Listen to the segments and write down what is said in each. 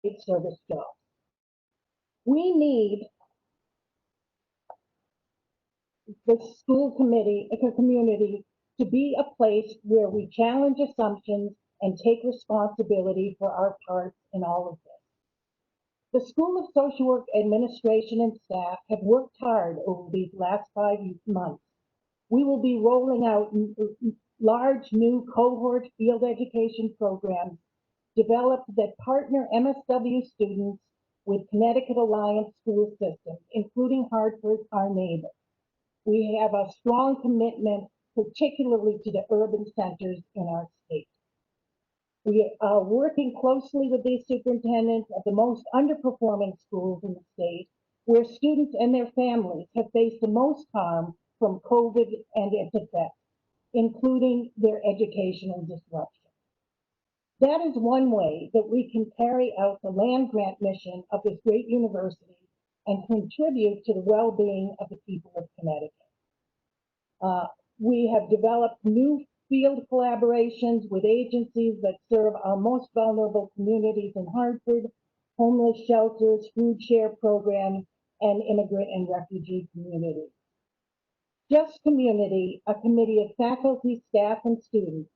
service jobs. We need the school community to be a place where we challenge assumptions and take responsibility for our parts in all of this. The School of Social Work administration and staff have worked hard over these last 5 months. We will be rolling out large new cohort field education programs developed that partner MSW students with Connecticut Alliance school systems, including Hartford, our neighbor. We have a strong commitment, particularly to the urban centers in our state. We are working closely with these superintendents of the most underperforming schools in the state, where students and their families have faced the most harm from COVID and its effects, including their education and disruption. That is one way that we can carry out the land grant mission of this great university and contribute to the well-being of the people of Connecticut. We have developed new field collaborations with agencies that serve our most vulnerable communities in Hartford, homeless shelters, food share programs, and immigrant and refugee communities. Just Community, a committee of faculty, staff, and students,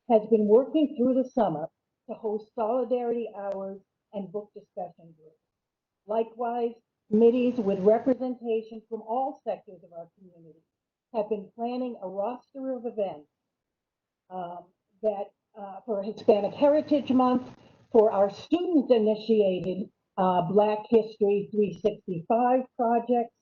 has been working through the summer to host solidarity hours and book discussion groups. Likewise, committees with representation from all sectors of our community have been planning a roster of events for Hispanic Heritage Month, for our student-initiated Black History 365 projects.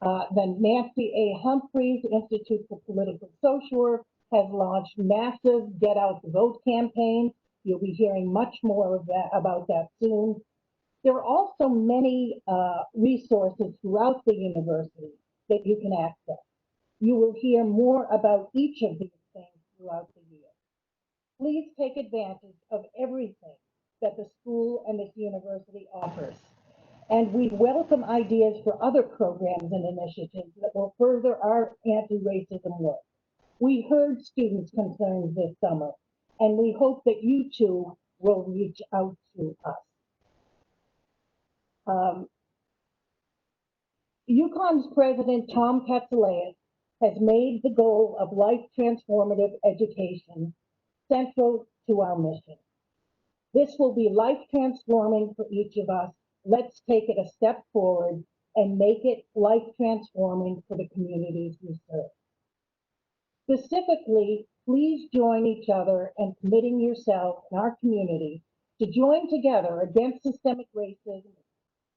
The Nancy A. Humphreys Institute for Political Social Work has launched massive Get Out the Vote campaigns. You'll be hearing much more of about that soon. There are also many resources throughout the university that you can access. You will hear more about each of these things throughout the year. Please take advantage of everything that the school and this university offers. And we welcome ideas for other programs and initiatives that will further our anti-racism work. We heard students' concerns this summer, and we hope that you too will reach out to us. UConn's president, Tom Katsilas, has made the goal of life transformative education central to our mission. This will be life transforming for each of us. Let's take it a step forward and make it life transforming for the communities we serve. Specifically, please join each other in committing yourself and our community to join together against systemic racism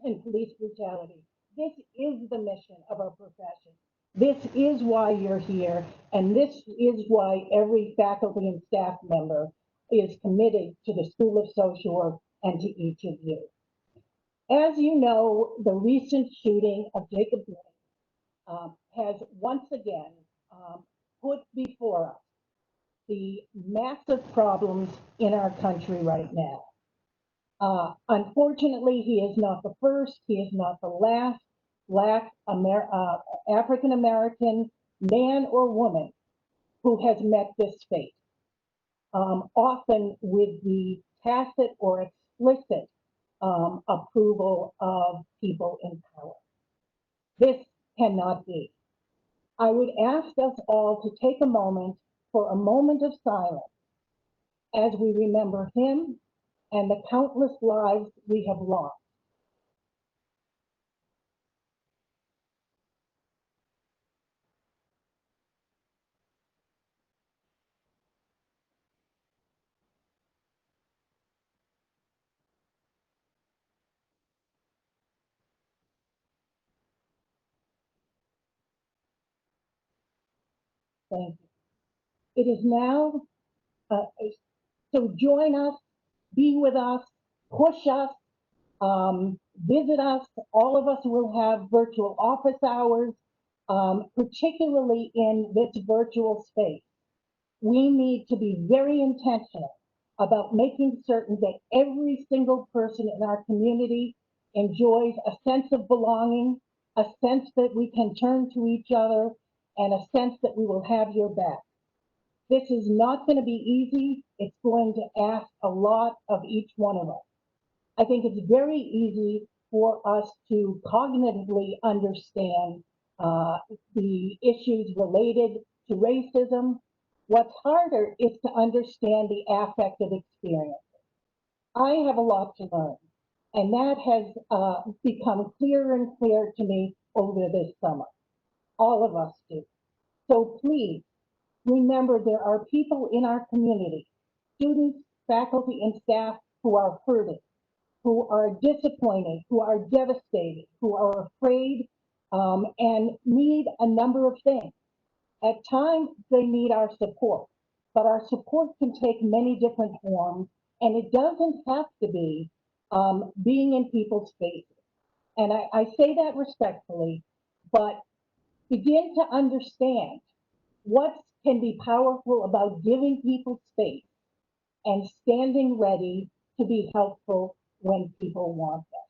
and police brutality. This is the mission of our profession. This is why you're here, and this is why every faculty and staff member is committed to the School of Social Work and to each of you. As you know, the recent shooting of Jacob Blake has once again put before us the massive problems in our country right now. Unfortunately, he is not the first, he is not the last Black African American man or woman who has met this fate, often with the tacit or explicit approval of people in power. This cannot be. I would ask us all to take a moment for a moment of silence as we remember him and the countless lives we have lost. Thank you. It is now, so join us, be with us, push us, visit us. All of us will have virtual office hours, particularly in this virtual space. We need to be very intentional about making certain that every single person in our community enjoys a sense of belonging, a sense that we can turn to each other, and a sense that we will have your back. This is not going to be easy. It's going to ask a lot of each one of us. I think it's very easy for us to cognitively understand the issues related to racism. What's harder is to understand the affective experience. I have a lot to learn, and that has become clearer and clearer to me over this summer. All of us do. So please remember there are people in our community, students, faculty, and staff who are hurting, who are disappointed, who are devastated, who are afraid, and need a number of things. At times, they need our support, but our support can take many different forms, and it doesn't have to be being in people's faces. And I say that respectfully, but begin to understand what can be powerful about giving people space and standing ready to be helpful when people want them.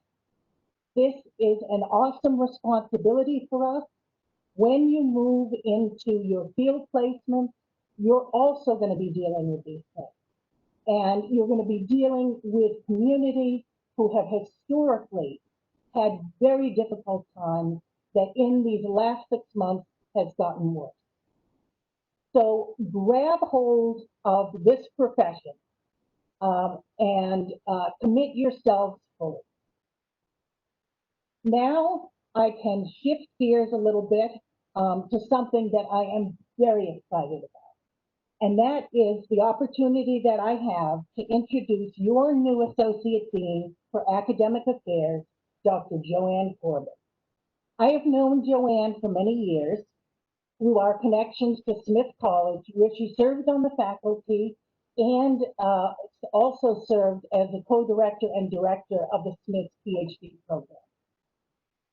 This is an awesome responsibility for us. When you move into your field placement, you're also going to be dealing with these things. And you're going to be dealing with communities who have historically had very difficult times that in these last 6 months has gotten worse. So grab hold of this profession and commit yourselves fully. Now I can shift gears a little bit to something that I am very excited about. And that is the opportunity that I have to introduce your new Associate Dean for Academic Affairs, Dr. Joanne Corbin. I have known Joanne for many years through our connections to Smith College, where she served on the faculty and also served as the co-director and director of the Smith PhD program.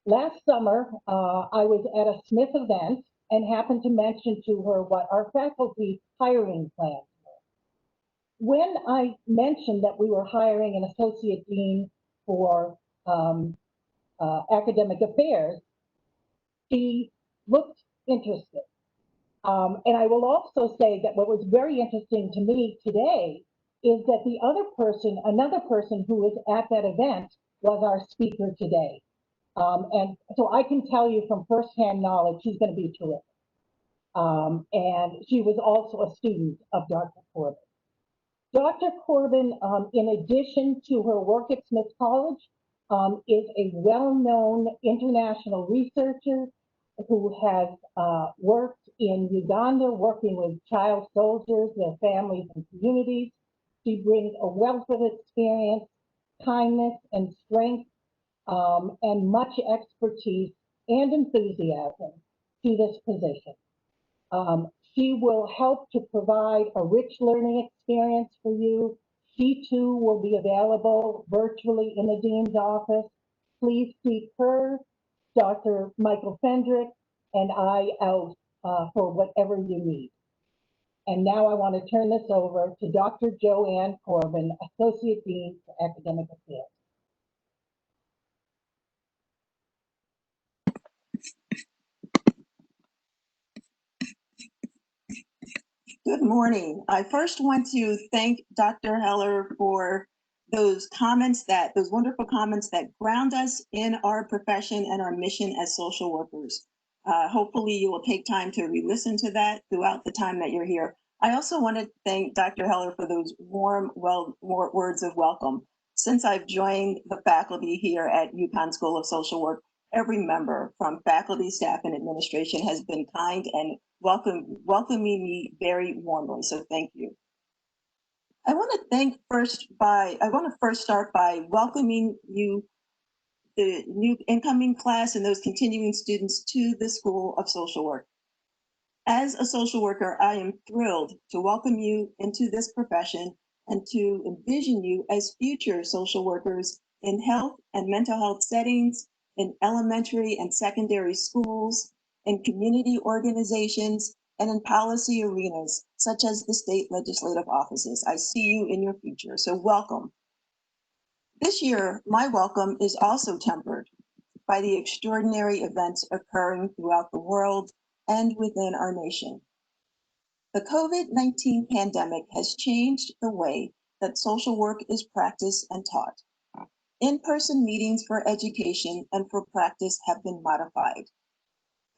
Last summer, I was at a Smith event and happened to mention to her what our faculty hiring plans were. When I mentioned that we were hiring an associate dean for academic affairs, she looked interested. And I will also say that what was very interesting to me today is that the other person, another person who was at that event was our speaker today. And so I can tell you from firsthand knowledge, she's going to be terrific. And she was also a student of Dr. Corbin. Dr. Corbin, in addition to her work at Smith College, is a well-known international researcher who has worked in Uganda, working with child soldiers, their families and communities. She brings a wealth of experience, kindness and strength, and much expertise and enthusiasm to this position. She will help to provide a rich learning experience for you. She too will be available virtually in the dean's office. Please keep her, Dr. Michael Fendrick, and I out for whatever you need. And now I want to turn this over to Dr. Joanne Corbin, Associate Dean for Academic Affairs. Good morning. I first want to thank Dr. Heller for those wonderful comments that ground us in our profession and our mission as social workers. Hopefully you will take time to re-listen to that throughout the time that you're here. I also want to thank Dr. Heller for those warm words of welcome. Since I've joined the faculty here at UConn School of Social Work, every member from faculty, staff, and administration has been kind and welcoming me very warmly, so thank you. I want to first start by welcoming you, the new incoming class and those continuing students, to the School of Social Work. As a social worker, I am thrilled to welcome you into this profession and to envision you as future social workers in health and mental health settings, in elementary and secondary schools, in community organizations, and in policy arenas, such as the state legislative offices. I see you in your future, so welcome. This year, my welcome is also tempered by the extraordinary events occurring throughout the world and within our nation. The COVID-19 pandemic has changed the way that social work is practiced and taught. In-person meetings for education and for practice have been modified.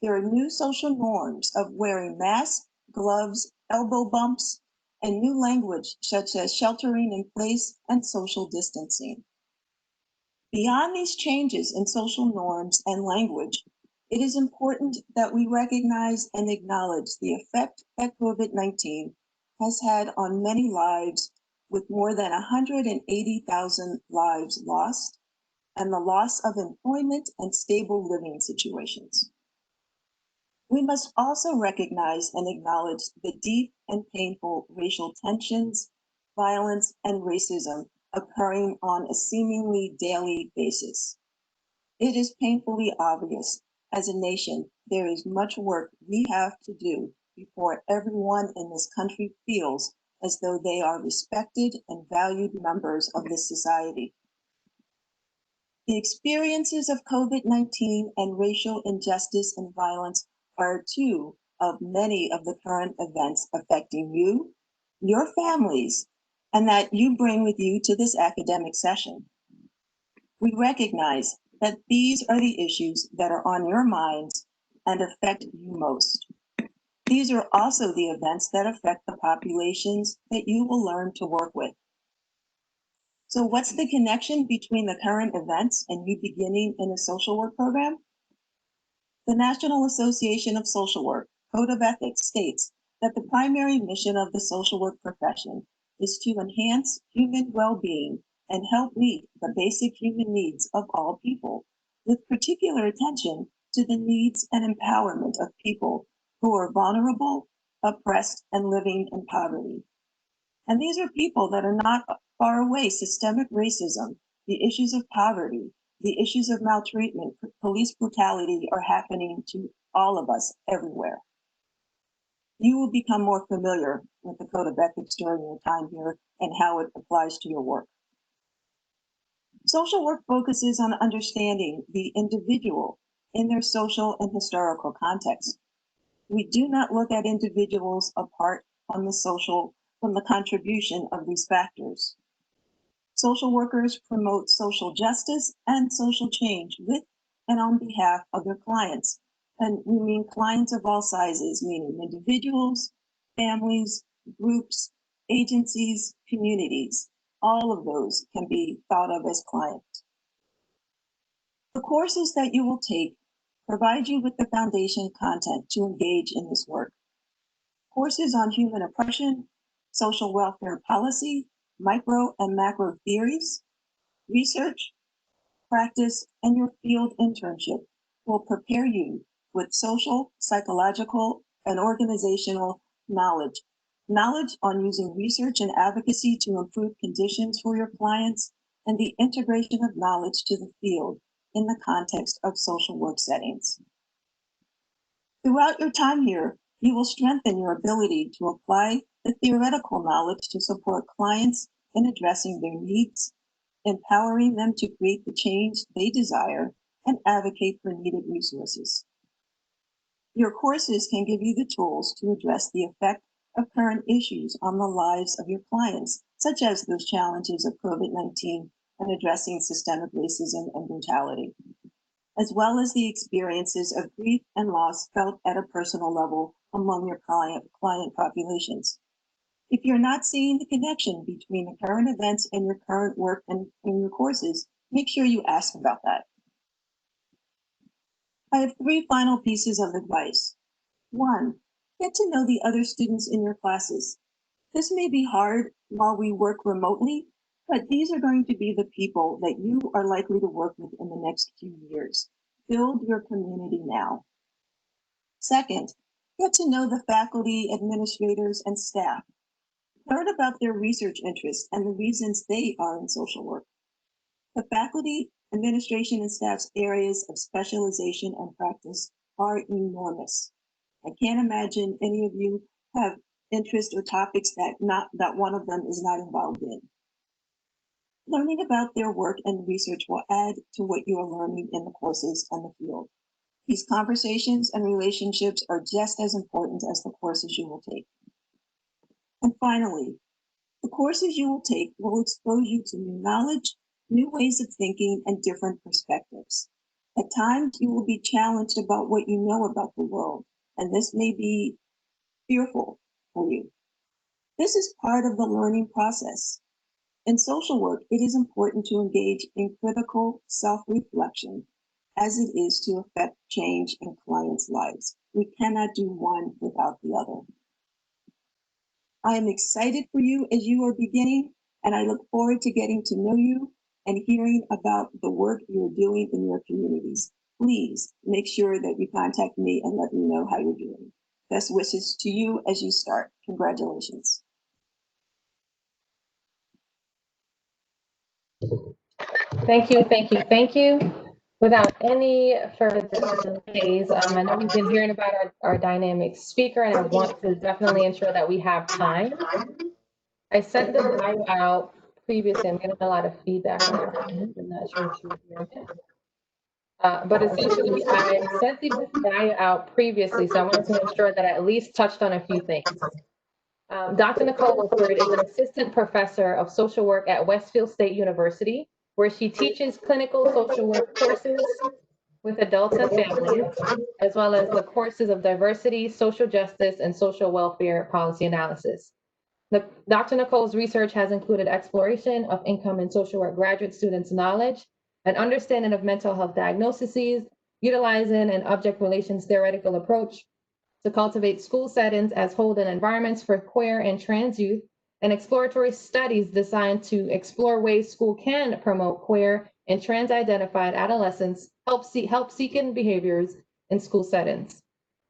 There are new social norms of wearing masks, gloves, elbow bumps, and new language such as sheltering in place and social distancing. Beyond these changes in social norms and language, it is important that we recognize and acknowledge the effect that COVID-19 has had on many lives, with more than 180,000 lives lost, and the loss of employment and stable living situations. We must also recognize and acknowledge the deep and painful racial tensions, violence, and racism occurring on a seemingly daily basis. It is painfully obvious, as a nation, there is much work we have to do before everyone in this country feels as though they are respected and valued members of this society. The experiences of COVID-19 and racial injustice and violence are two of many of the current events affecting you, your families, and that you bring with you to this academic session. We recognize that these are the issues that are on your minds and affect you most. These are also the events that affect the populations that you will learn to work with. So what's the connection between the current events and you beginning in a social work program? The National Association of Social Work Code of Ethics states that the primary mission of the social work profession is to enhance human well-being and help meet the basic human needs of all people, with particular attention to the needs and empowerment of people who are vulnerable, oppressed, and living in poverty. And these are people that are not far away. Systemic racism, the issues of poverty, the issues of maltreatment, police brutality are happening to all of us everywhere. You will become more familiar with the Code of Ethics during your time here and how it applies to your work. Social work focuses on understanding the individual in their social and historical context. We do not look at individuals apart from the contribution of these factors. Social workers promote social justice and social change with and on behalf of their clients. And we mean clients of all sizes, meaning individuals, families, groups, agencies, communities. All of those can be thought of as clients. The courses that you will take provide you with the foundation content to engage in this work. Courses on human oppression, social welfare policy, micro and macro theories, research, practice, and your field internship will prepare you with social, psychological, and organizational knowledge. Knowledge on using research and advocacy to improve conditions for your clients, and the integration of knowledge to the field in the context of social work settings. Throughout your time here, you will strengthen your ability to apply the theoretical knowledge to support clients in addressing their needs, empowering them to create the change they desire, and advocate for needed resources. Your courses can give you the tools to address the effect of current issues on the lives of your clients, such as those challenges of COVID-19 and addressing systemic racism and brutality, as well as the experiences of grief and loss felt at a personal level among your client populations. If you're not seeing the connection between the current events and your current work and in your courses, make sure you ask about that. I have 3 final pieces of advice. 1, get to know the other students in your classes. This may be hard while we work remotely, but these are going to be the people that you are likely to work with in the next few years. Build your community now. 2nd, get to know the faculty, administrators, and staff. Learn about their research interests and the reasons they are in social work. The faculty, administration, and staff's areas of specialization and practice are enormous. I can't imagine any of you have interests or topics that one of them is not involved in. Learning about their work and research will add to what you are learning in the courses and the field. These conversations and relationships are just as important as the courses you will take. And finally, the courses you will take will expose you to new knowledge new ways of thinking, and different perspectives. At times, you will be challenged about what you know about the world, and this may be fearful for you. This is part of the learning process. In social work, it is important to engage in critical self-reflection as it is to affect change in clients' lives. We cannot do one without the other. I am excited for you as you are beginning, and I look forward to getting to know you and hearing about the work you're doing in your communities. Please make sure that you contact me and let me know how you're doing. Best wishes to you as you start. Congratulations. Thank you, thank you, thank you. Without any further delays, I know we've been hearing about our dynamic speaker, and I want to definitely ensure that we have time. I sent the bio out previously. I'm getting a lot of feedback on it. I'm not sure if you're hearing it. But essentially, I sent the bio out previously, so I wanted to ensure that I at least touched on a few things. Dr. Nicole Wilford is an assistant professor of social work at Westfield State University, where she teaches clinical social work courses with adults and families, as well as the courses of diversity, social justice, and social welfare policy analysis. Dr. Nicole's research has included exploration of income and social work graduate students' knowledge, an understanding of mental health diagnoses, utilizing an object relations theoretical approach to cultivate school settings as holding environments for queer and trans youth, and exploratory studies designed to explore ways school can promote queer and trans-identified adolescents help-seeking behaviors in school settings.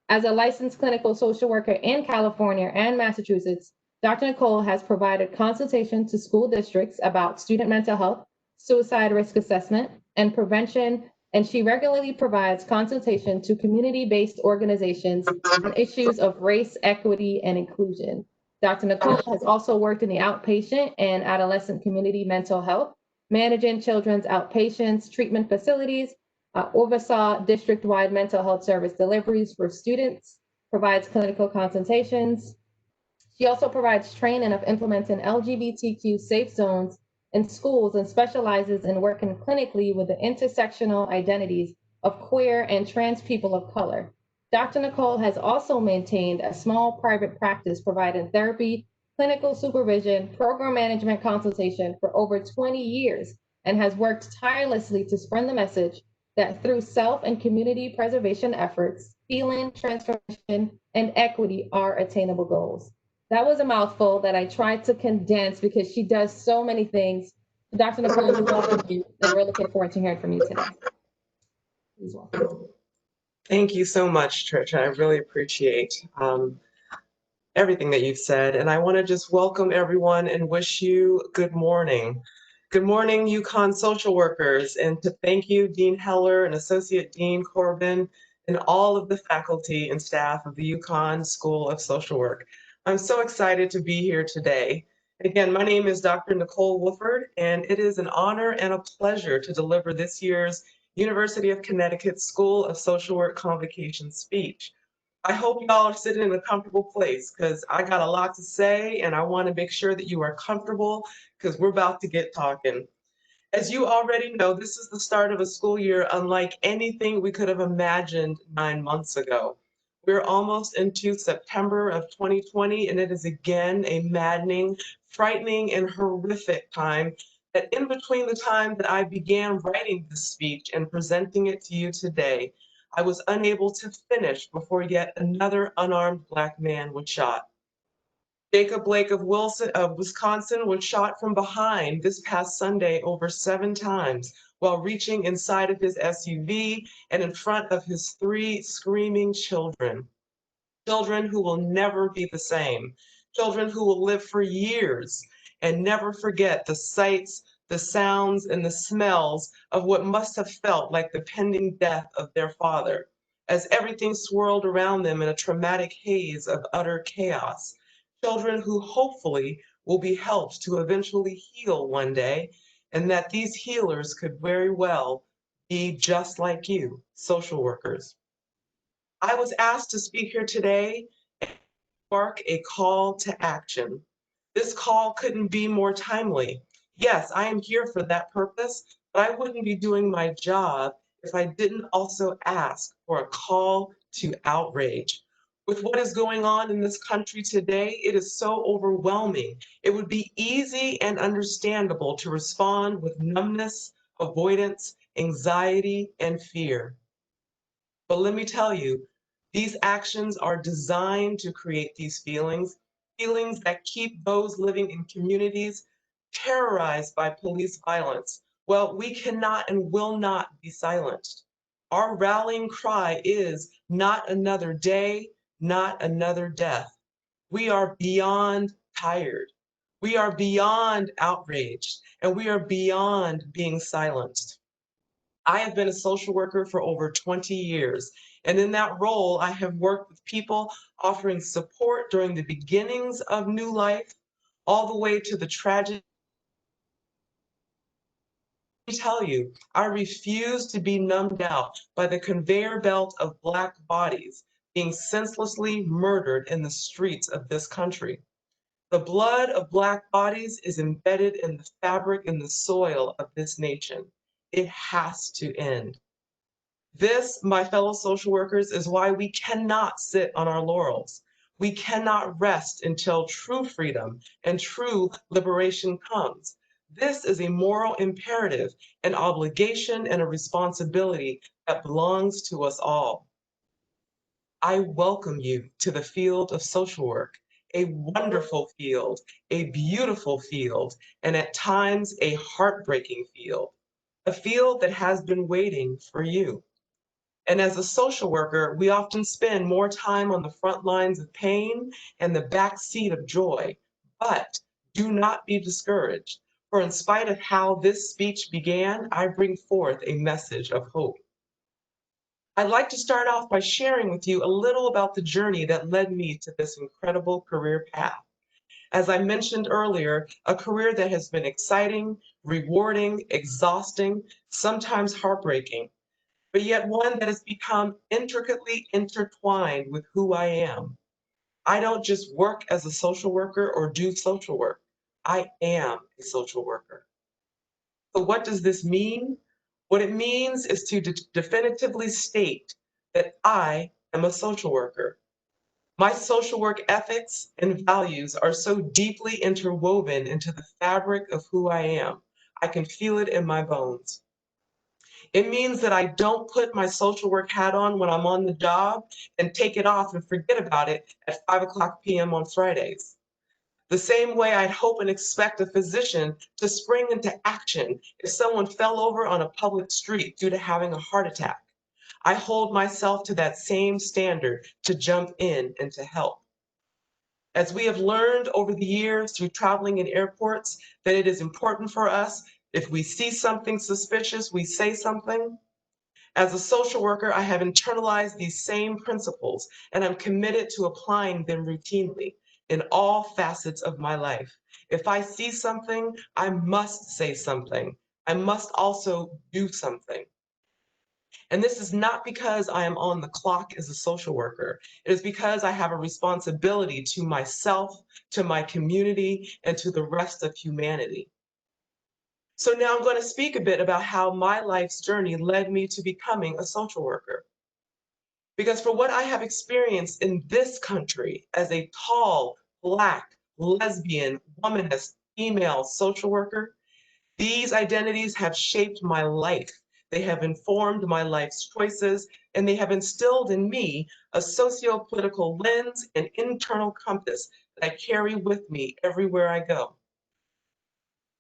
As a licensed clinical social worker in California and Massachusetts, Dr. Nicole has provided consultation to school districts about student mental health, suicide risk assessment, and prevention, and she regularly provides consultation to community-based organizations on issues of race, equity, and inclusion. Dr. Nicole has also worked in the outpatient and adolescent community mental health, managing children's outpatients, treatment facilities, oversaw district-wide mental health service deliveries for students, provides clinical consultations. She also provides training of implementing LGBTQ safe zones in schools and specializes in working clinically with the intersectional identities of queer and trans people of color. Dr. Nicole has also maintained a small private practice providing therapy, clinical supervision, program management consultation for over 20 years and has worked tirelessly to spread the message that through self and community preservation efforts, healing, transformation, and equity are attainable goals. That was a mouthful that I tried to condense because she does so many things. Dr. Nicole, we welcome you, and we're looking forward to hearing from you today. Please welcome. Thank you so much, Trish. I really appreciate everything that you've said. And I want to just welcome everyone and wish you good morning. Good morning, UConn social workers, and to thank you, Dean Heller and Associate Dean Corbin, and all of the faculty and staff of the UConn School of Social Work. I'm so excited to be here today. Again, my name is Dr. Nicole Wilford, and it is an honor and a pleasure to deliver this year's University of Connecticut School of Social Work Convocation speech. I hope y'all are sitting in a comfortable place because I got a lot to say and I want to make sure that you are comfortable because we're about to get talking. As you already know, this is the start of a school year unlike anything we could have imagined 9 months ago. We're almost into September of 2020, and it is again a maddening, frightening, and horrific time that in between the time that I began writing this speech and presenting it to you today, I was unable to finish before yet another unarmed Black man was shot. Jacob Blake of Wisconsin was shot from behind this past Sunday over 7 times while reaching inside of his SUV and in front of his 3 screaming children. Children who will never be the same. Children who will live for years and never forget the sights, the sounds, and the smells of what must have felt like the pending death of their father, as everything swirled around them in a traumatic haze of utter chaos. Children who hopefully will be helped to eventually heal one day, and that these healers could very well be just like you, social workers. I was asked to speak here today and spark a call to action. This call couldn't be more timely. Yes, I am here for that purpose, but I wouldn't be doing my job if I didn't also ask for a call to outrage. With what is going on in this country today, it is so overwhelming. It would be easy and understandable to respond with numbness, avoidance, anxiety, and fear. But let me tell you, these actions are designed to create these feelings, feelings that keep those living in communities terrorized by police violence. Well, we cannot and will not be silenced. Our rallying cry is not another day, not another death. We are beyond tired. We are beyond outraged, and we are beyond being silenced. I have been a social worker for over 20 years, and in that role, I have worked with people offering support during the beginnings of new life, all the way to the tragedy. Let me tell you, I refuse to be numbed out by the conveyor belt of Black bodies being senselessly murdered in the streets of this country. The blood of Black bodies is embedded in the fabric and the soil of this nation. It has to end. This, my fellow social workers, is why we cannot sit on our laurels. We cannot rest until true freedom and true liberation comes. This is a moral imperative, an obligation, and a responsibility that belongs to us all. I welcome you to the field of social work, a wonderful field, a beautiful field, and at times a heartbreaking field, a field that has been waiting for you. And as a social worker, we often spend more time on the front lines of pain and the back seat of joy. But do not be discouraged, for in spite of how this speech began, I bring forth a message of hope. I'd like to start off by sharing with you a little about the journey that led me to this incredible career path. As I mentioned earlier, a career that has been exciting, rewarding, exhausting, sometimes heartbreaking, but yet one that has become intricately intertwined with who I am. I don't just work as a social worker or do social work. I am a social worker. So what does this mean? What it means is to definitively state that I am a social worker. My social work ethics and values are so deeply interwoven into the fabric of who I am. I can feel it in my bones. It means that I don't put my social work hat on when I'm on the job and take it off and forget about it at 5 p.m. on Fridays. The same way I'd hope and expect a physician to spring into action if someone fell over on a public street due to having a heart attack. I hold myself to that same standard to jump in and to help. As we have learned over the years through traveling in airports, that it is important for us, if we see something suspicious, we say something. As a social worker, I have internalized these same principles, and I'm committed to applying them routinely in all facets of my life. If I see something, I must say something. I must also do something. And this is not because I am on the clock as a social worker. It is because I have a responsibility to myself, to my community, and to the rest of humanity. So now I'm going to speak a bit about how my life's journey led me to becoming a social worker. Because for what I have experienced in this country as a tall, Black, lesbian, womanist, female social worker, these identities have shaped my life. They have informed my life's choices, and they have instilled in me a socio-political lens and internal compass that I carry with me everywhere I go.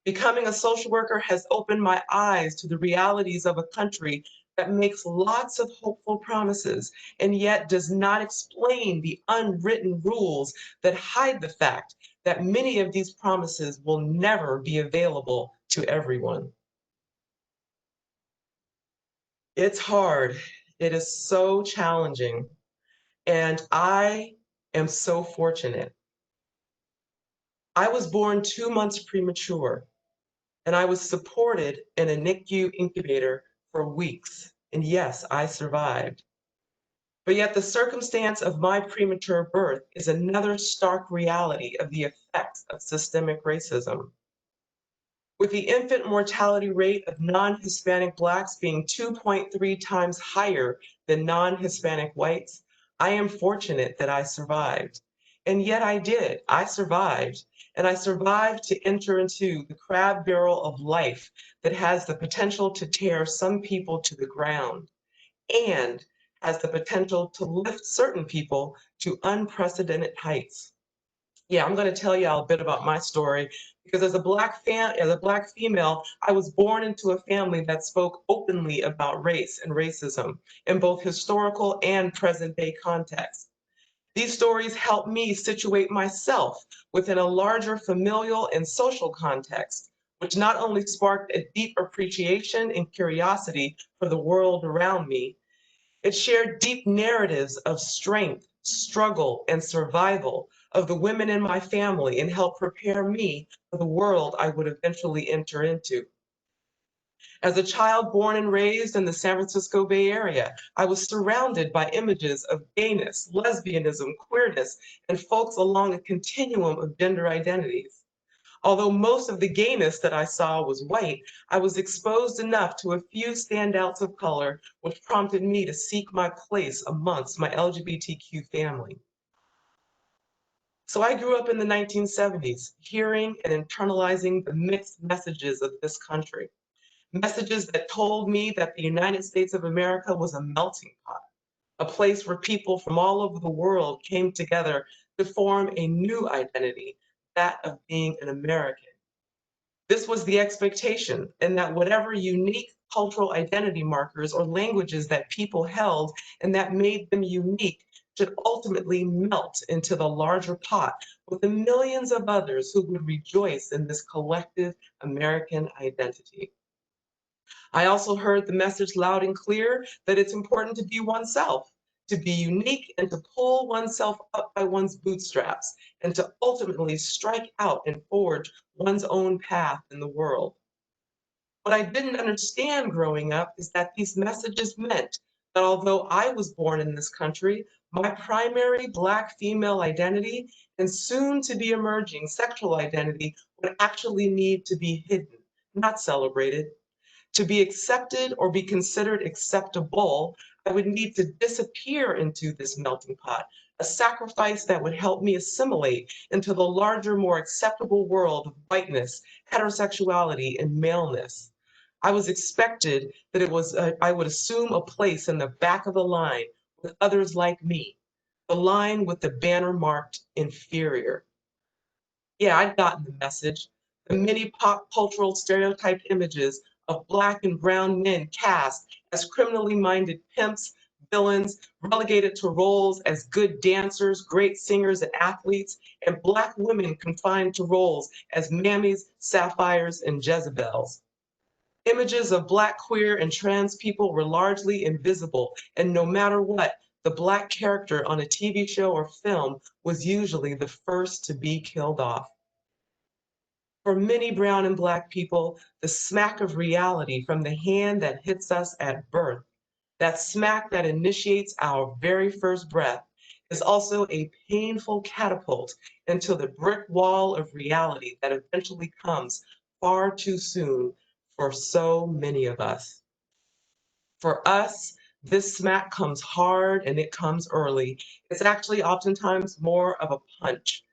Becoming a social worker has opened my eyes to the realities of a country that makes lots of hopeful promises and yet does not explain the unwritten rules that hide the fact that many of these promises will never be available to everyone. It's hard. It is so challenging. And I am so fortunate. I was born 2 months premature, and I was supported in a NICU incubator for weeks. And yes, I survived. But yet the circumstance of my premature birth is another stark reality of the effects of systemic racism. With the infant mortality rate of non-Hispanic Blacks being 2.3 times higher than non-Hispanic whites, I am fortunate that I survived. And yet I did. I survived. And I survived to enter into the crab barrel of life that has the potential to tear some people to the ground and has the potential to lift certain people to unprecedented heights. Yeah, I'm going to tell y'all a bit about my story because as a black female, I was born into a family that spoke openly about race and racism in both historical and present day contexts. These stories help me situate myself within a larger familial and social context, which not only sparked a deep appreciation and curiosity for the world around me, it shared deep narratives of strength, struggle, and survival of the women in my family and helped prepare me for the world I would eventually enter into. As a child born and raised in the San Francisco Bay Area, I was surrounded by images of gayness, lesbianism, queerness, and folks along a continuum of gender identities. Although most of the gayness that I saw was white, I was exposed enough to a few standouts of color, which prompted me to seek my place amongst my LGBTQ family. So I grew up in the 1970s, hearing and internalizing the mixed messages of this country. Messages that told me that the United States of America was a melting pot, a place where people from all over the world came together to form a new identity, that of being an American. This was the expectation, and that whatever unique cultural identity markers or languages that people held and that made them unique should ultimately melt into the larger pot with the millions of others who would rejoice in this collective American identity. I also heard the message loud and clear that it's important to be oneself, to be unique and to pull oneself up by one's bootstraps, and to ultimately strike out and forge one's own path in the world. What I didn't understand growing up is that these messages meant that although I was born in this country, my primary Black female identity and soon to be emerging sexual identity would actually need to be hidden, not celebrated. To be accepted or be considered acceptable, I would need to disappear into this melting pot, a sacrifice that would help me assimilate into the larger, more acceptable world of whiteness, heterosexuality, and maleness. I was expected that I would assume a place in the back of the line with others like me, the line with the banner marked inferior. Yeah, I'd gotten the message. The many pop cultural stereotyped images of Black and brown men cast as criminally minded pimps, villains, relegated to roles as good dancers, great singers, and athletes, and Black women confined to roles as mammies, sapphires, and Jezebels. Images of Black, queer, and trans people were largely invisible, and no matter what, the Black character on a TV show or film was usually the first to be killed off. For many brown and Black people, the smack of reality from the hand that hits us at birth, that smack that initiates our very first breath, is also a painful catapult into the brick wall of reality that eventually comes far too soon for so many of us. For us, this smack comes hard and it comes early. It's actually oftentimes more of a punch,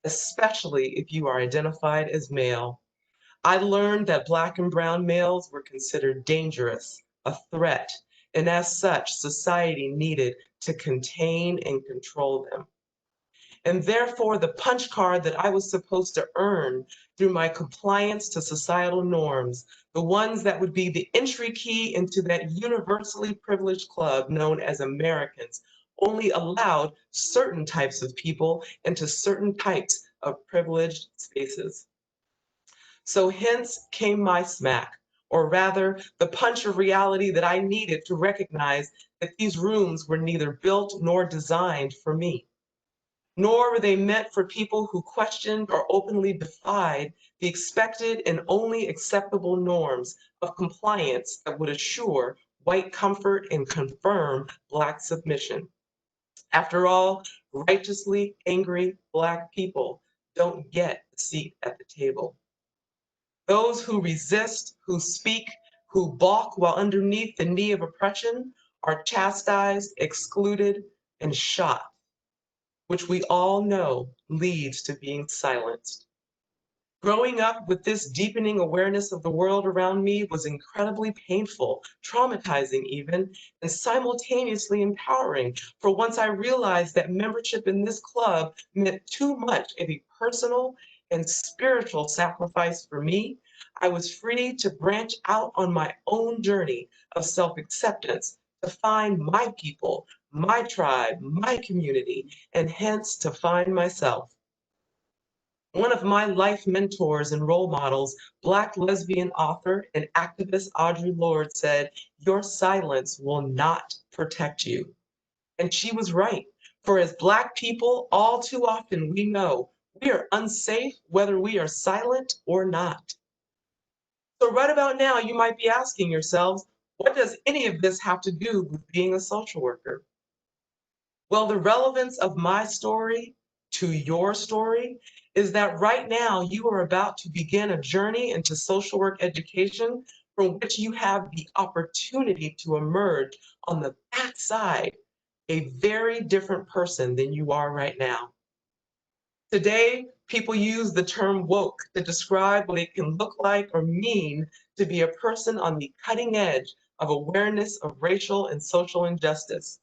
especially if you are identified as male. I learned that Black and brown males were considered dangerous, a threat, and as such, society needed to contain and control them. And therefore, the punch card that I was supposed to earn through my compliance to societal norms, the ones that would be the entry key into that universally privileged club known as Americans, only allowed certain types of people into certain types of privileged spaces. So hence came my smack, or rather the punch of reality that I needed to recognize that these rooms were neither built nor designed for me, nor were they meant for people who questioned or openly defied the expected and only acceptable norms of compliance that would assure white comfort and confirm Black submission. After all, righteously angry Black people don't get a seat at the table. Those who resist, who speak, who balk while underneath the knee of oppression are chastised, excluded, and shot, which we all know leads to being silenced. Growing up with this deepening awareness of the world around me was incredibly painful, traumatizing even, and simultaneously empowering. For once I realized that membership in this club meant too much of a personal and spiritual sacrifice for me, I was free to branch out on my own journey of self-acceptance, to find my people, my tribe, my community, and hence to find myself. One of my life mentors and role models, Black lesbian author and activist Audre Lorde, said, "Your silence will not protect you." And she was right. For as Black people, all too often we know we are unsafe whether we are silent or not. So right about now, you might be asking yourselves, what does any of this have to do with being a social worker? Well, the relevance of my story to your story is that right now you are about to begin a journey into social work education from which you have the opportunity to emerge on the backside a very different person than you are right now. Today, people use the term woke to describe what it can look like or mean to be a person on the cutting edge of awareness of racial and social injustice,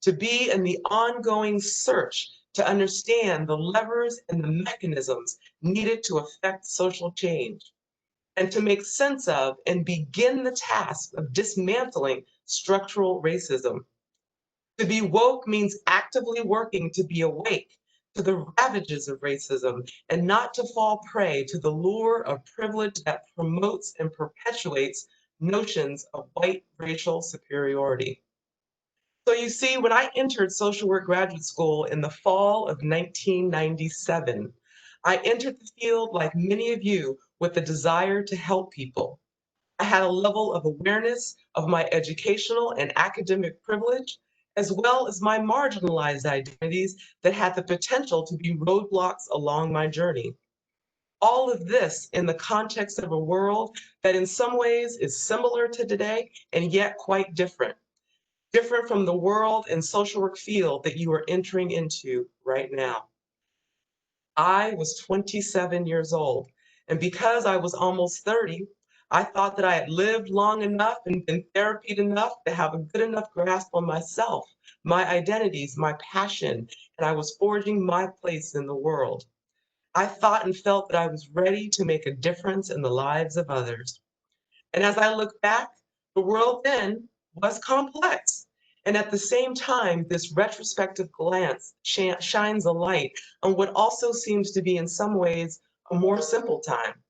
to be in the ongoing search to understand the levers and the mechanisms needed to affect social change, and to make sense of and begin the task of dismantling structural racism. To be woke means actively working to be awake to the ravages of racism and not to fall prey to the lure of privilege that promotes and perpetuates notions of white racial superiority. So you see, when I entered social work graduate school in the fall of 1997, I entered the field like many of you with the desire to help people. I had a level of awareness of my educational and academic privilege, as well as my marginalized identities that had the potential to be roadblocks along my journey. All of this in the context of a world that in some ways is similar to today and yet quite different. Different from the world and social work field that you are entering into right now. I was 27 years old, and because I was almost 30, I thought that I had lived long enough and been therapied enough to have a good enough grasp on myself, my identities, my passion, and I was forging my place in the world. I thought and felt that I was ready to make a difference in the lives of others. And as I look back, the world then was complex. And at the same time, this retrospective glance shines a light on what also seems to be in some ways a more simple time.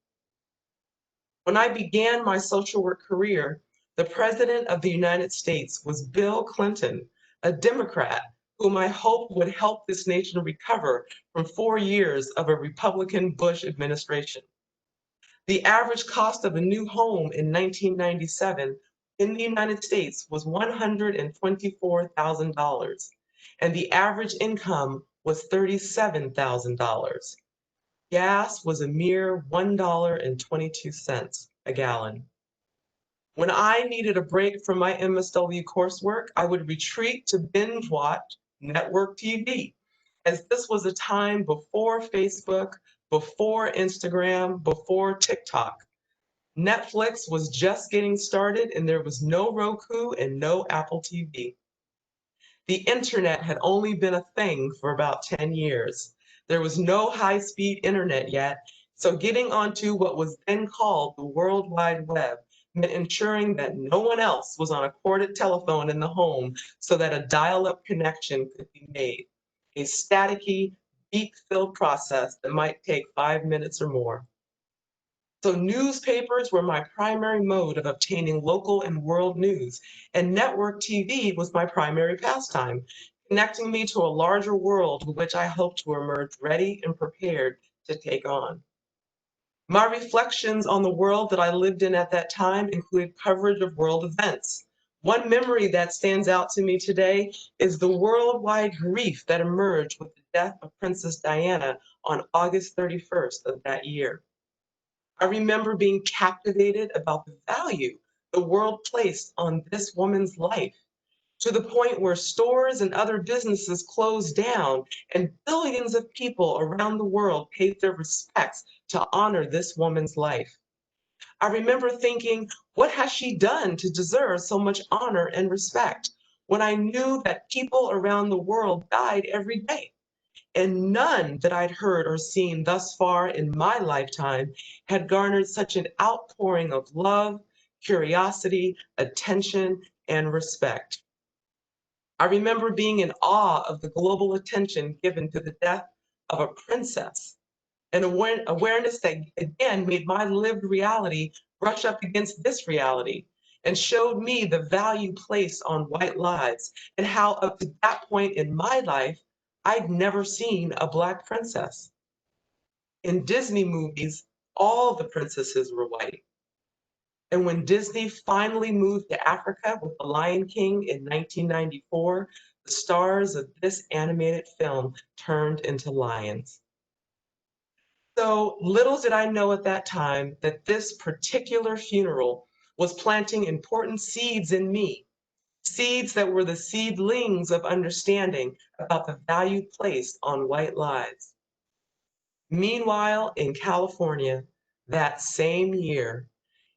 When I began my social work career, the President of the United States was Bill Clinton, a Democrat whom I hoped would help this nation recover from 4 years of a Republican Bush administration. The average cost of a new home in 1997 in the United States was $124,000, and the average income was $37,000. Gas was a mere $1.22 a gallon. When I needed a break from my MSW coursework, I would retreat to binge watch network TV, as this was a time before Facebook, before Instagram, before TikTok. Netflix was just getting started and there was no Roku and no Apple TV. The internet had only been a thing for about 10 years. There was no high-speed internet yet, so getting onto what was then called the World Wide Web meant ensuring that no one else was on a corded telephone in the home so that a dial-up connection could be made, a staticky, beep-filled process that might take 5 minutes or more. So newspapers were my primary mode of obtaining local and world news, and network TV was my primary pastime, connecting me to a larger world with which I hoped to emerge ready and prepared to take on. My reflections on the world that I lived in at that time included coverage of world events. One memory that stands out to me today is the worldwide grief that emerged with the death of Princess Diana on August 31st of that year. I remember being captivated about the value the world placed on this woman's life, to the point where stores and other businesses closed down and billions of people around the world paid their respects to honor this woman's life. I remember thinking, what has she done to deserve so much honor and respect, when I knew that people around the world died every day? And none that I'd heard or seen thus far in my lifetime had garnered such an outpouring of love, curiosity, attention, and respect. I remember being in awe of the global attention given to the death of a princess, an awareness that again made my lived reality brush up against this reality and showed me the value placed on white lives, and how up to that point in my life, I'd never seen a Black princess. In Disney movies, all the princesses were white. And when Disney finally moved to Africa with The Lion King in 1994, the stars of this animated film turned into lions. So little did I know at that time that this particular funeral was planting important seeds in me, seeds that were the seedlings of understanding about the value placed on white lives. Meanwhile, in California, that same year,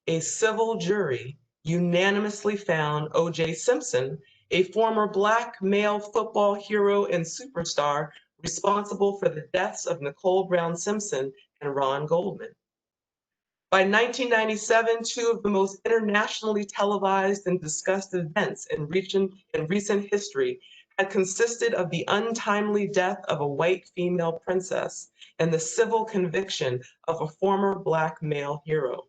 a civil jury unanimously found O.J. Simpson, a former Black male football hero and superstar, responsible for the deaths of Nicole Brown Simpson and Ron Goldman. By 1997, two of the most internationally televised and discussed events in recent history had consisted of the untimely death of a white female princess and the civil conviction of a former Black male hero.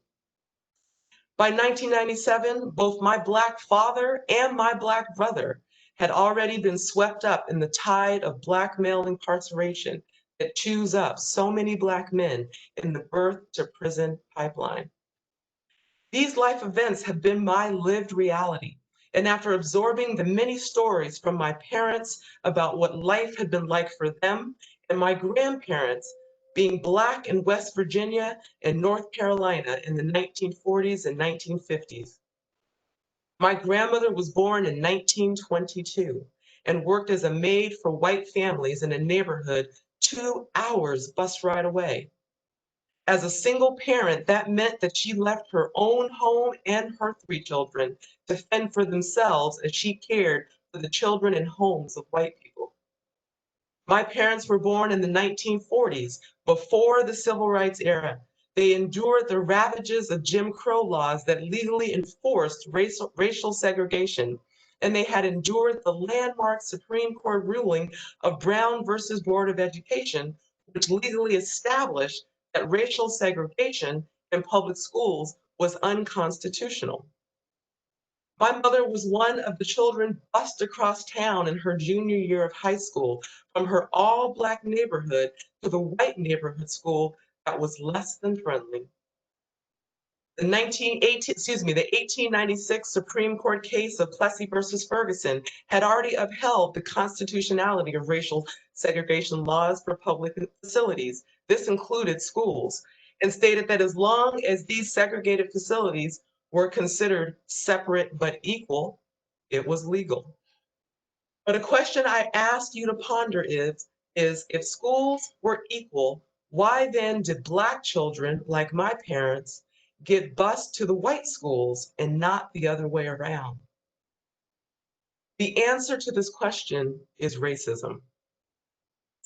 By 1997, both my Black father and my Black brother had already been swept up in the tide of Black male incarceration that chews up so many Black men in the birth to prison pipeline. These life events have been my lived reality, and after absorbing the many stories from my parents about what life had been like for them, and my grandparents being Black in West Virginia and North Carolina in the 1940s and 1950s. My grandmother was born in 1922 and worked as a maid for white families in a neighborhood 2 hours bus ride away. As a single parent, that meant that she left her own home and her 3 children to fend for themselves as she cared for the children and homes of white people. My parents were born in the 1940s, before the Civil Rights era. They endured the ravages of Jim Crow laws that legally enforced racial segregation, and they had endured the landmark Supreme Court ruling of Brown versus Board of Education, which legally established that racial segregation in public schools was unconstitutional. My mother was one of the children bused across town in her junior year of high school from her all-Black neighborhood to the white neighborhood school that was less than friendly. The 1896 Supreme Court case of Plessy versus Ferguson had already upheld the constitutionality of racial segregation laws for public facilities. This included schools, and stated that as long as these segregated facilities were considered separate but equal, it was legal. But a question I ask you to ponder is if schools were equal, why then did Black children, like my parents, get bused to the white schools and not the other way around? The answer to this question is racism.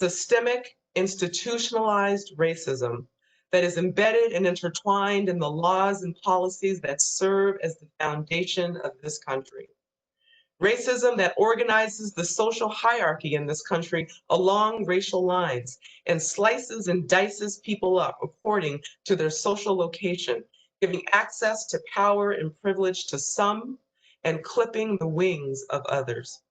Systemic, institutionalized racism that is embedded and intertwined in the laws and policies that serve as the foundation of this country. Racism that organizes the social hierarchy in this country along racial lines and slices and dices people up according to their social location, giving access to power and privilege to some and clipping the wings of others.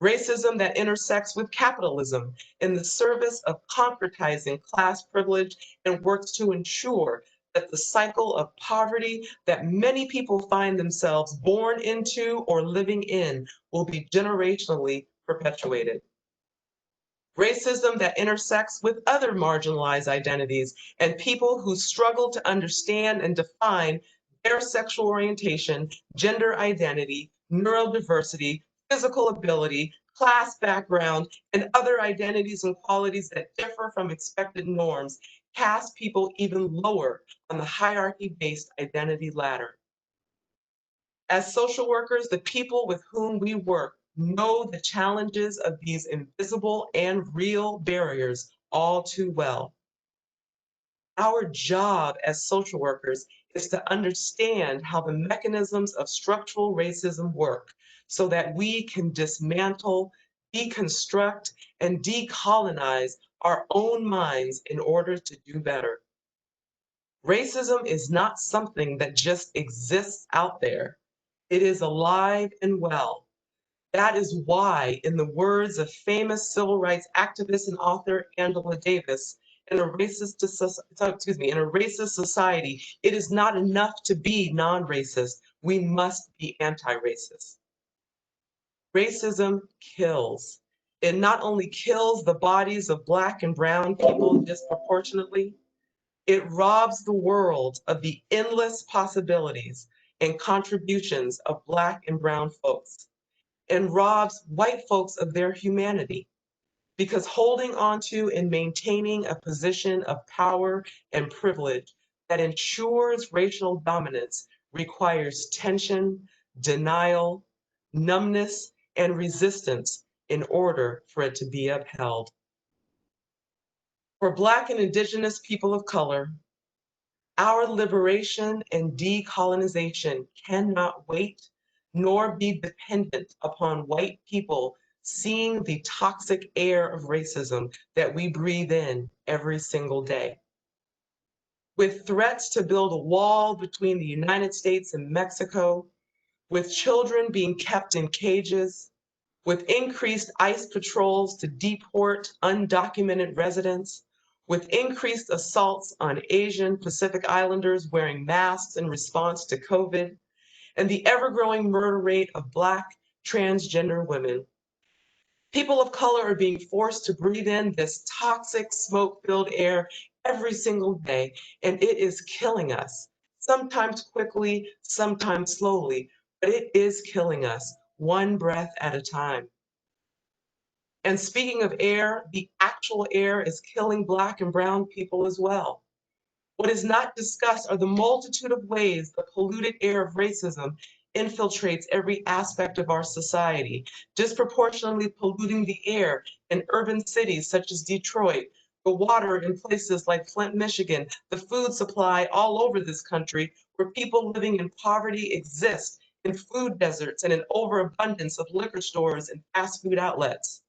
Racism that intersects with capitalism in the service of concretizing class privilege and works to ensure that the cycle of poverty that many people find themselves born into or living in will be generationally perpetuated. racism that intersects with other marginalized identities and people who struggle to understand and define their sexual orientation, gender identity, neurodiversity, physical ability, class background, and other identities and qualities that differ from expected norms, cast people even lower on the hierarchy-based identity ladder. As social workers, the people with whom we work know the challenges of these invisible and real barriers all too well. Our job as social workers is to understand how the mechanisms of structural racism work so that we can dismantle, deconstruct, and decolonize our own minds in order to do better. Racism is not something that just exists out there. It is alive and well. That is why, in the words of famous civil rights activist and author Angela Davis, in a racist society, it is not enough to be non-racist. We must be anti-racist. Racism kills. It not only kills the bodies of Black and brown people disproportionately, it robs the world of the endless possibilities and contributions of Black and brown folks, and robs white folks of their humanity. Because holding on to and maintaining a position of power and privilege that ensures racial dominance requires tension, denial, numbness, and resistance in order for it to be upheld. For Black and Indigenous people of color, our liberation and decolonization cannot wait, nor be dependent upon white people seeing the toxic air of racism that we breathe in every single day. With threats to build a wall between the United States and Mexico, with children being kept in cages, with increased ICE patrols to deport undocumented residents, with increased assaults on Asian Pacific Islanders wearing masks in response to COVID, and the ever-growing murder rate of Black transgender women. People of color are being forced to breathe in this toxic smoke-filled air every single day, and it is killing us, sometimes quickly, sometimes slowly, but it is killing us, one breath at a time. And speaking of air, the actual air is killing Black and brown people as well. What is not discussed are the multitude of ways the polluted air of racism infiltrates every aspect of our society, disproportionately polluting the air in urban cities such as Detroit, the water in places like Flint, Michigan, the food supply all over this country, where people living in poverty exist in food deserts and an overabundance of liquor stores and fast food outlets.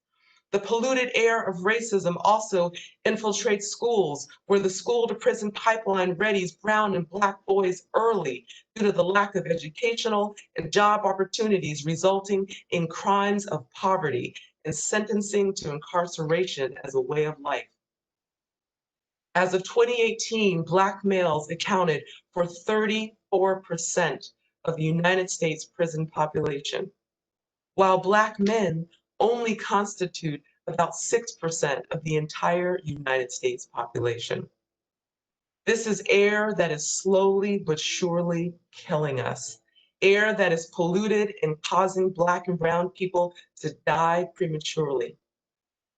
The polluted air of racism also infiltrates schools, where the school-to-prison pipeline readies brown and Black boys early due to the lack of educational and job opportunities, resulting in crimes of poverty and sentencing to incarceration as a way of life. As of 2018, Black males accounted for 34% of the United States prison population, while Black men only constitute about 6% of the entire United States population. This is air that is slowly but surely killing us, air that is polluted and causing Black and brown people to die prematurely.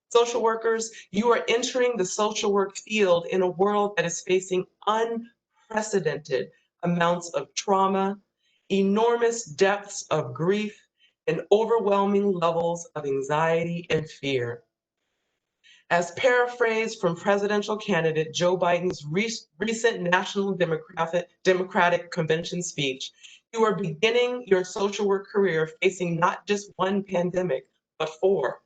Social workers, you are entering the social work field in a world that is facing unprecedented amounts of trauma, enormous depths of grief, and overwhelming levels of anxiety and fear. As paraphrased from presidential candidate Joe Biden's recent National Democratic Convention speech, you are beginning your social work career facing not just one pandemic, but four.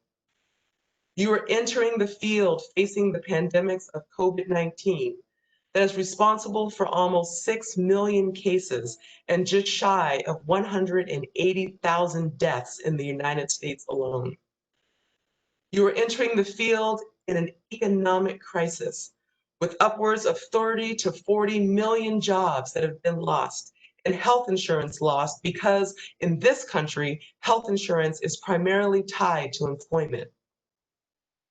You are entering the field facing the pandemics of COVID-19 that is responsible for almost 6 million cases and just shy of 180,000 deaths in the United States alone. You are entering the field in an economic crisis with upwards of 30 to 40 million jobs that have been lost and health insurance lost because in this country, health insurance is primarily tied to employment.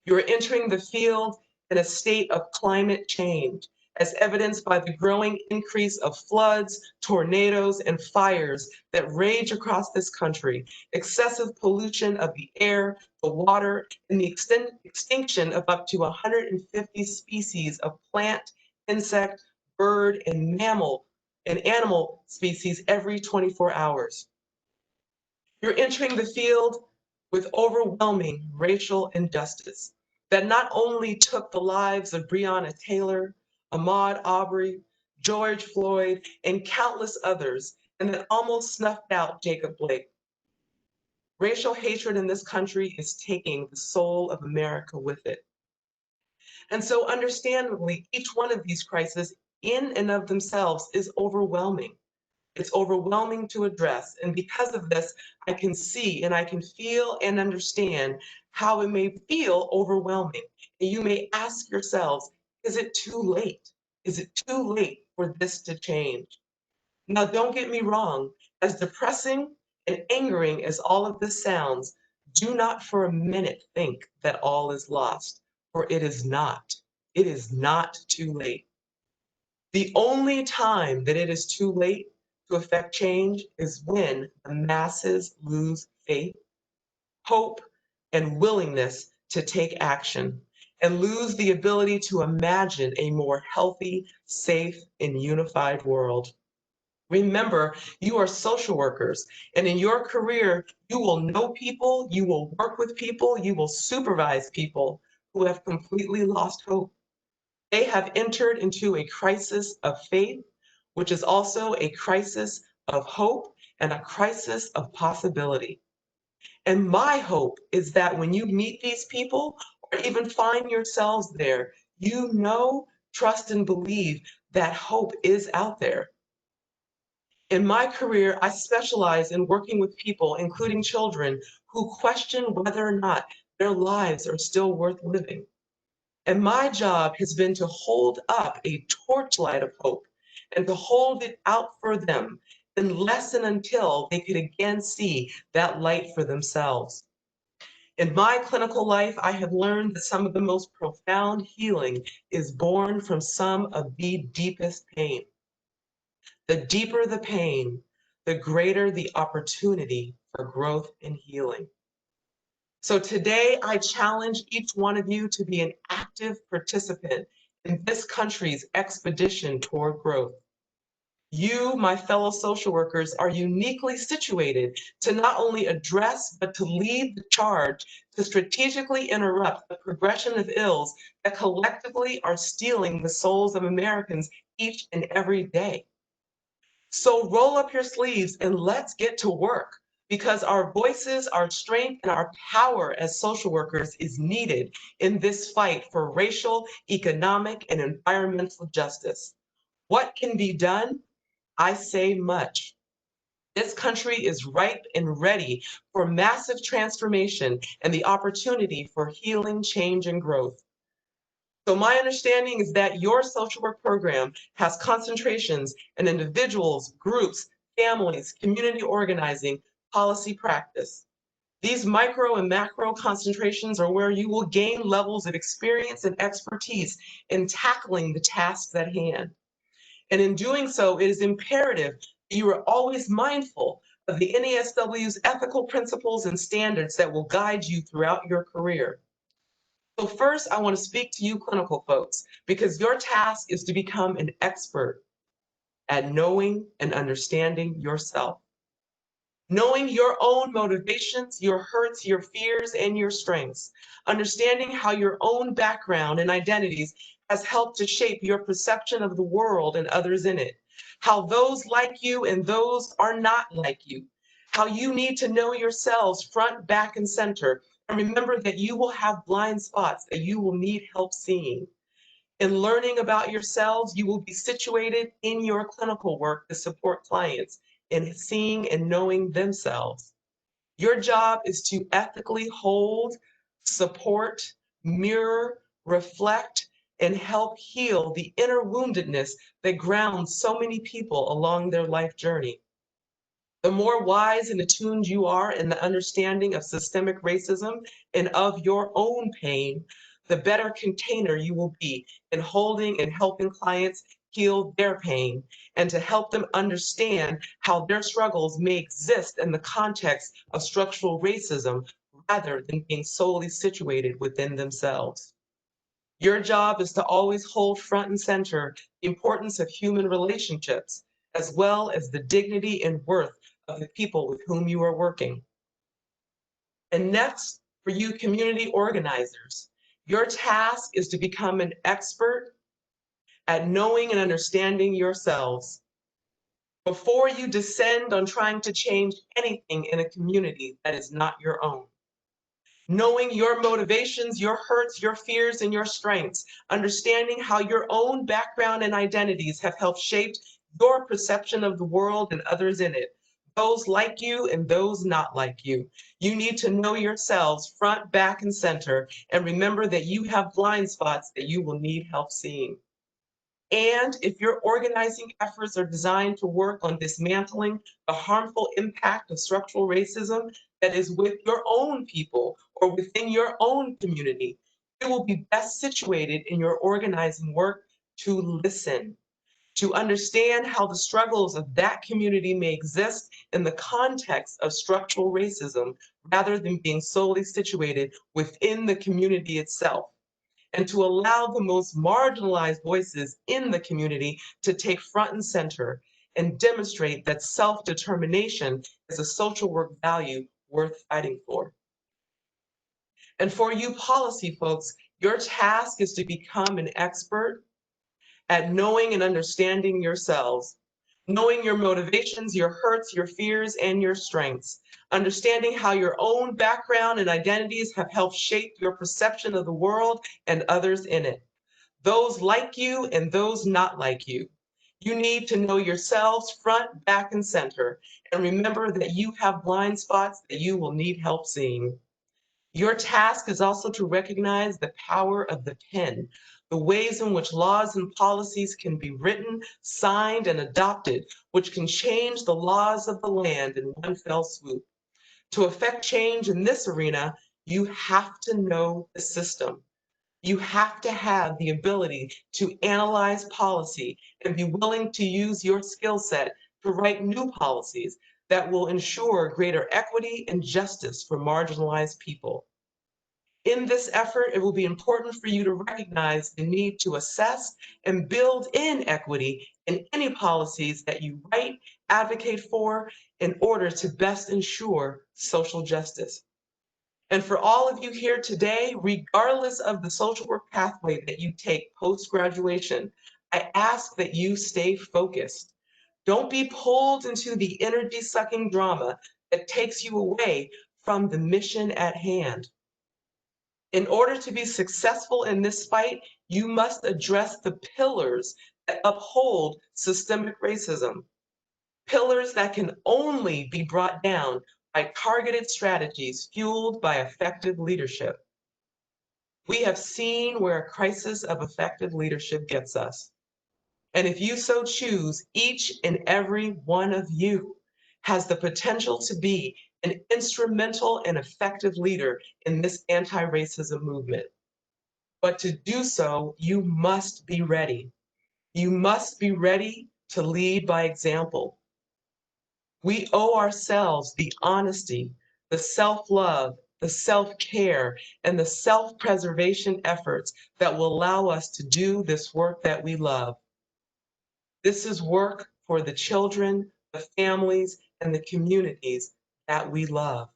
You are entering the field in a state of climate change, as evidenced by the growing increase of floods, tornadoes, and fires that rage across this country, excessive pollution of the air, the water, and the extinction of up to 150 species of plant, insect, bird, and mammal and animal species every 24 hours. You're entering the field with overwhelming racial injustice that not only took the lives of Breonna Taylor, Ahmaud Arbery, George Floyd, and countless others, and that almost snuffed out Jacob Blake. Racial hatred in this country is taking the soul of America with it. And so understandably, each one of these crises in and of themselves is overwhelming. It's overwhelming to address. And because of this, I can see and I can feel and understand how it may feel overwhelming. And you may ask yourselves, is it too late? Is it too late for this to change? Now, don't get me wrong, as depressing and angering as all of this sounds, do not for a minute think that all is lost, for it is not. It is not too late. The only time that it is too late to affect change is when the masses lose faith, hope, and willingness to take action, and lose the ability to imagine a more healthy, safe, and unified world. Remember, you are social workers, and in your career, you will know people, you will work with people, you will supervise people who have completely lost hope. They have entered into a crisis of faith, which is also a crisis of hope and a crisis of possibility. And my hope is that when you meet these people or even find yourselves there, you know, trust, and believe that hope is out there. In my career, I specialize in working with people, including children, who question whether or not their lives are still worth living. And my job has been to hold up a torchlight of hope and to hold it out for them unless and until they could again see that light for themselves. In my clinical life, I have learned that some of the most profound healing is born from some of the deepest pain. The deeper the pain, the greater the opportunity for growth and healing. So today, I challenge each one of you to be an active participant in this country's expedition toward growth. You, my fellow social workers, are uniquely situated to not only address, but to lead the charge to strategically interrupt the progression of ills that collectively are stealing the souls of Americans each and every day. So roll up your sleeves and let's get to work, because our voices, our strength, and our power as social workers is needed in this fight for racial, economic, and environmental justice. What can be done? I say much. This country is ripe and ready for massive transformation and the opportunity for healing, change, and growth. So my understanding is that your social work program has concentrations in individuals, groups, families, community organizing, policy practice. These micro and macro concentrations are where you will gain levels of experience and expertise in tackling the tasks at hand. And in doing so, it is imperative that you are always mindful of the NASW's ethical principles and standards that will guide you throughout your career. So first, I want to speak to you clinical folks, because your task is to become an expert at knowing and understanding yourself. Knowing your own motivations, your hurts, your fears, and your strengths. Understanding how your own background and identities has helped to shape your perception of the world and others in it. How those like you and those are not like you. How you need to know yourselves front, back, and center. And remember that you will have blind spots that you will need help seeing. In learning about yourselves, you will be situated in your clinical work to support clients in seeing and knowing themselves. Your job is to ethically hold, support, mirror, reflect, and help heal the inner woundedness that grounds so many people along their life journey. The more wise and attuned you are in the understanding of systemic racism and of your own pain, the better container you will be in holding and helping clients heal their pain and to help them understand how their struggles may exist in the context of structural racism rather than being solely situated within themselves. Your job is to always hold front and center the importance of human relationships, as well as the dignity and worth of the people with whom you are working. And next, for you community organizers, your task is to become an expert at knowing and understanding yourselves. Before you descend on trying to change anything in a community that is not your own. Knowing your motivations, your hurts, your fears, and your strengths, understanding how your own background and identities have helped shape your perception of the world and others in it, those like you and those not like you. You need to know yourselves front, back, and center, and remember that you have blind spots that you will need help seeing. And if your organizing efforts are designed to work on dismantling the harmful impact of structural racism that is with your own people or within your own community, you will be best situated in your organizing work to listen, to understand how the struggles of that community may exist in the context of structural racism rather than being solely situated within the community itself, and to allow the most marginalized voices in the community to take front and center and demonstrate that self-determination is a social work value worth fighting for. And for you policy folks, your task is to become an expert at knowing and understanding yourselves, knowing your motivations, your hurts, your fears, and your strengths, understanding how your own background and identities have helped shape your perception of the world and others in it, those like you and those not like you. You need to know yourselves front, back, and center, and remember that you have blind spots that you will need help seeing. Your task is also to recognize the power of the pen, the ways in which laws and policies can be written, signed, and adopted, which can change the laws of the land in one fell swoop. To effect change in this arena, you have to know the system. You have to have the ability to analyze policy and be willing to use your skill set to write new policies that will ensure greater equity and justice for marginalized people. In this effort, it will be important for you to recognize the need to assess and build in equity in any policies that you write, advocate for, in order to best ensure social justice. And for all of you here today, regardless of the social work pathway that you take post-graduation, I ask that you stay focused. Don't be pulled into the energy-sucking drama that takes you away from the mission at hand. In order to be successful in this fight, you must address the pillars that uphold systemic racism, pillars that can only be brought down by targeted strategies fueled by effective leadership. We have seen where a crisis of effective leadership gets us. And if you so choose, each and every one of you has the potential to be an instrumental and effective leader in this anti-racism movement. But to do so, you must be ready. You must be ready to lead by example. We owe ourselves the honesty, the self-love, the self-care, and the self-preservation efforts that will allow us to do this work that we love. This is work for the children, the families, and the communities that we love.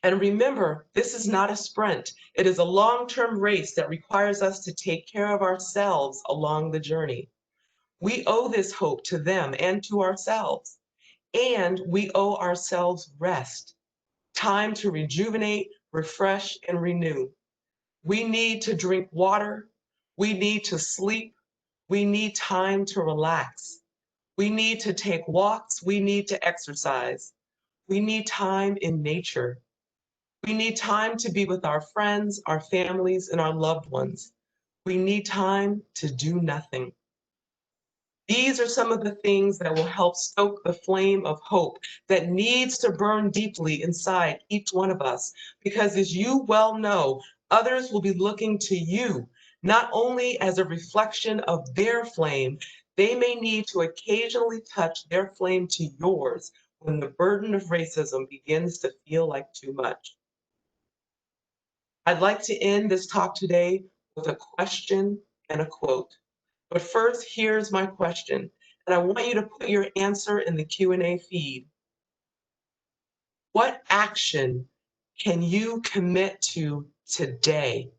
And remember, this is not a sprint. It is a long-term race that requires us to take care of ourselves along the journey. We owe this hope to them and to ourselves. And we owe ourselves rest, time to rejuvenate, refresh, and renew. We need to drink water. We need to sleep. We need time to relax. We need to take walks. We need to exercise. We need time in nature. We need time to be with our friends, our families, and our loved ones. We need time to do nothing. These are some of the things that will help stoke the flame of hope that needs to burn deeply inside each one of us. Because as you well know, others will be looking to you, not only as a reflection of their flame, they may need to occasionally touch their flame to yours when the burden of racism begins to feel like too much. I'd like to end this talk today with a question and a quote. But first, here's my question, and I want you to put your answer in the Q&A feed. What action can you commit to today,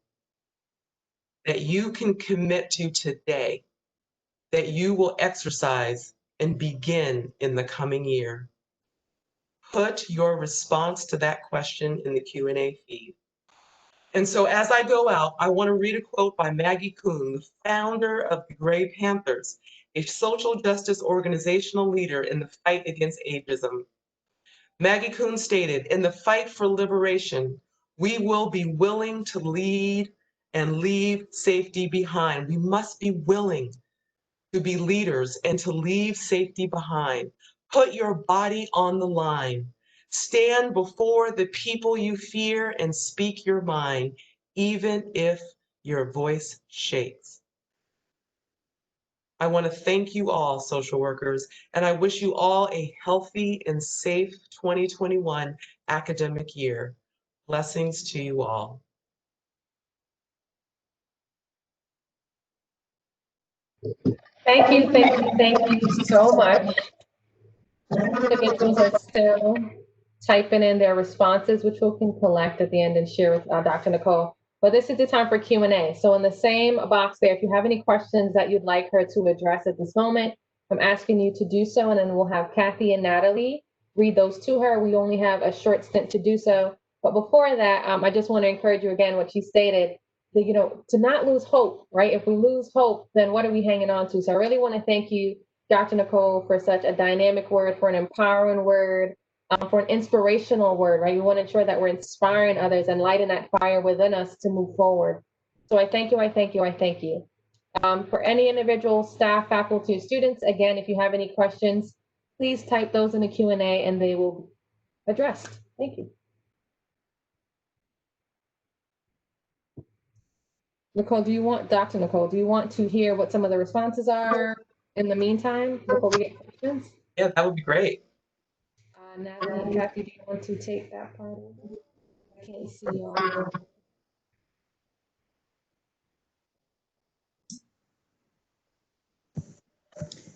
that you can commit to today, that you will exercise and begin in the coming year? Put your response to that question in the Q&A feed. And so as I go out, I want to read a quote by Maggie Kuhn, the founder of the Gray Panthers, a social justice organizational leader in the fight against ageism. Maggie Kuhn stated, "In the fight for liberation, we will be willing to lead and leave safety behind. We must be willing to be leaders and to leave safety behind. Put your body on the line. Stand before the people you fear and speak your mind, even if your voice shakes." I want to thank you all, social workers, and I wish you all a healthy and safe 2021 academic year. Blessings to you all. Thank you, thank you, thank you so much. Individuals are still typing in their responses, which we can collect at the end and share with Dr. Nichole. But this is the time for Q&A. So in the same box there, if you have any questions that you'd like her to address at this moment, I'm asking you to do so, and then we'll have Kathy and Natalie read those to her. We only have a short stint to do so. But before that, I just want to encourage you again, what you stated, that, to not lose hope, right? If we lose hope, then what are we hanging on to? So I really want to thank you, Dr. Nichole, for such a dynamic word, for an empowering word, for an inspirational word, right? We want to ensure that we're inspiring others and lighting that fire within us to move forward. So I thank you, I thank you, I thank you. For any individual staff, faculty, students, again, if you have any questions, please type those in the Q&A and they will be addressed. Thank you. Dr. Nichole, do you want to hear what some of the responses are in the meantime before we get questions? Yeah, that would be great. Natalie and Kathy, do you want to take that part? I can't see y'all.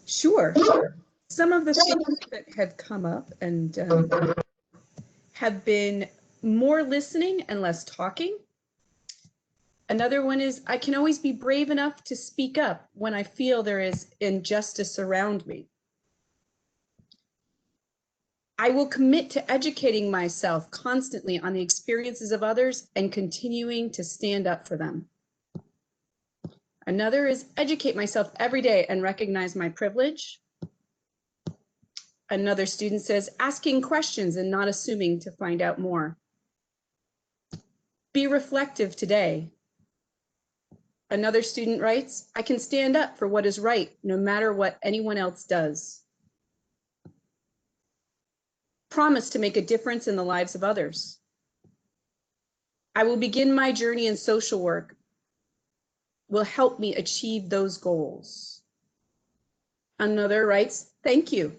Sure. Some of the things that have come up and have been more listening and less talking. Another one is, I can always be brave enough to speak up when I feel there is injustice around me. I will commit to educating myself constantly on the experiences of others and continuing to stand up for them. Another is educate myself every day and recognize my privilege. Another student says, asking questions and not assuming to find out more. Be reflective today. Another student writes, I can stand up for what is right, no matter what anyone else does. Promise to make a difference in the lives of others. I will begin my journey in social work, will help me achieve those goals. Another writes, thank you.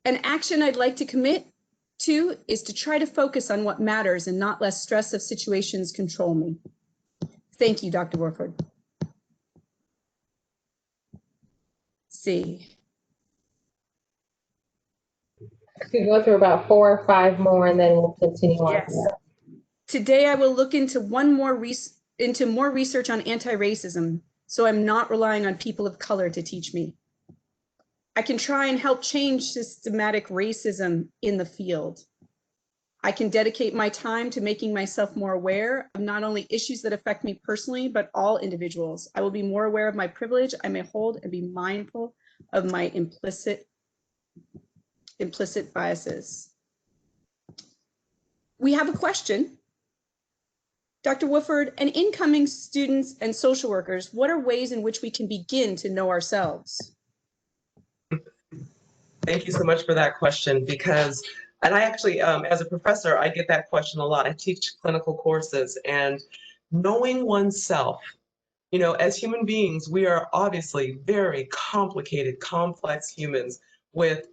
An action I'd like to commit to is to try to focus on what matters and not let stress of situations control me. Thank you, Dr. Wofford. See. We go through about 4 or 5 more and then we'll continue on. Yes. Today I will look into more research on anti-racism, so I'm not relying on people of color to teach me. I can try and help change systematic racism in the field. I can dedicate my time to making myself more aware of not only issues that affect me personally, but all individuals. I will be more aware of my privilege I may hold and be mindful of my implicit biases. We have a question. Dr. Wooford, and incoming students and social workers, what are ways in which we can begin to know ourselves? Thank you so much for that question, because, and I actually, as a professor, I get that question a lot. I teach clinical courses, and knowing oneself, you know, as human beings, we are obviously very complicated, complex humans with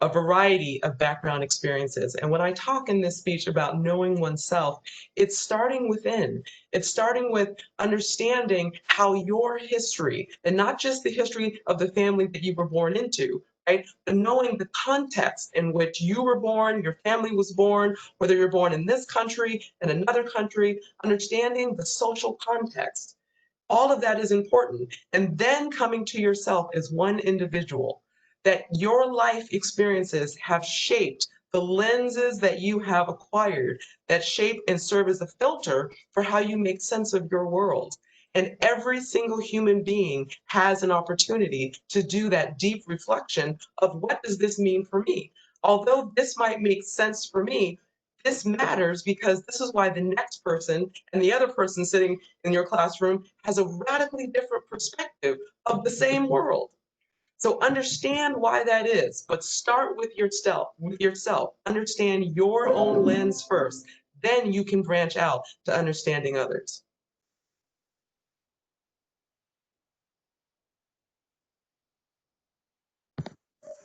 a variety of background experiences. And when I talk in this speech about knowing oneself, it's starting within. It's starting with understanding how your history, and not just the history of the family that you were born into, right? But knowing the context in which you were born, your family was born, whether you're born in this country, in another country, understanding the social context. All of that is important. And then coming to yourself as one individual, that your life experiences have shaped the lenses that you have acquired, that shape and serve as a filter for how you make sense of your world. And every single human being has an opportunity to do that deep reflection of, what does this mean for me? Although this might make sense for me, this matters because this is why the next person and the other person sitting in your classroom has a radically different perspective of the same world. So understand why that is, but start with yourself. Understand your own lens first. Then you can branch out to understanding others.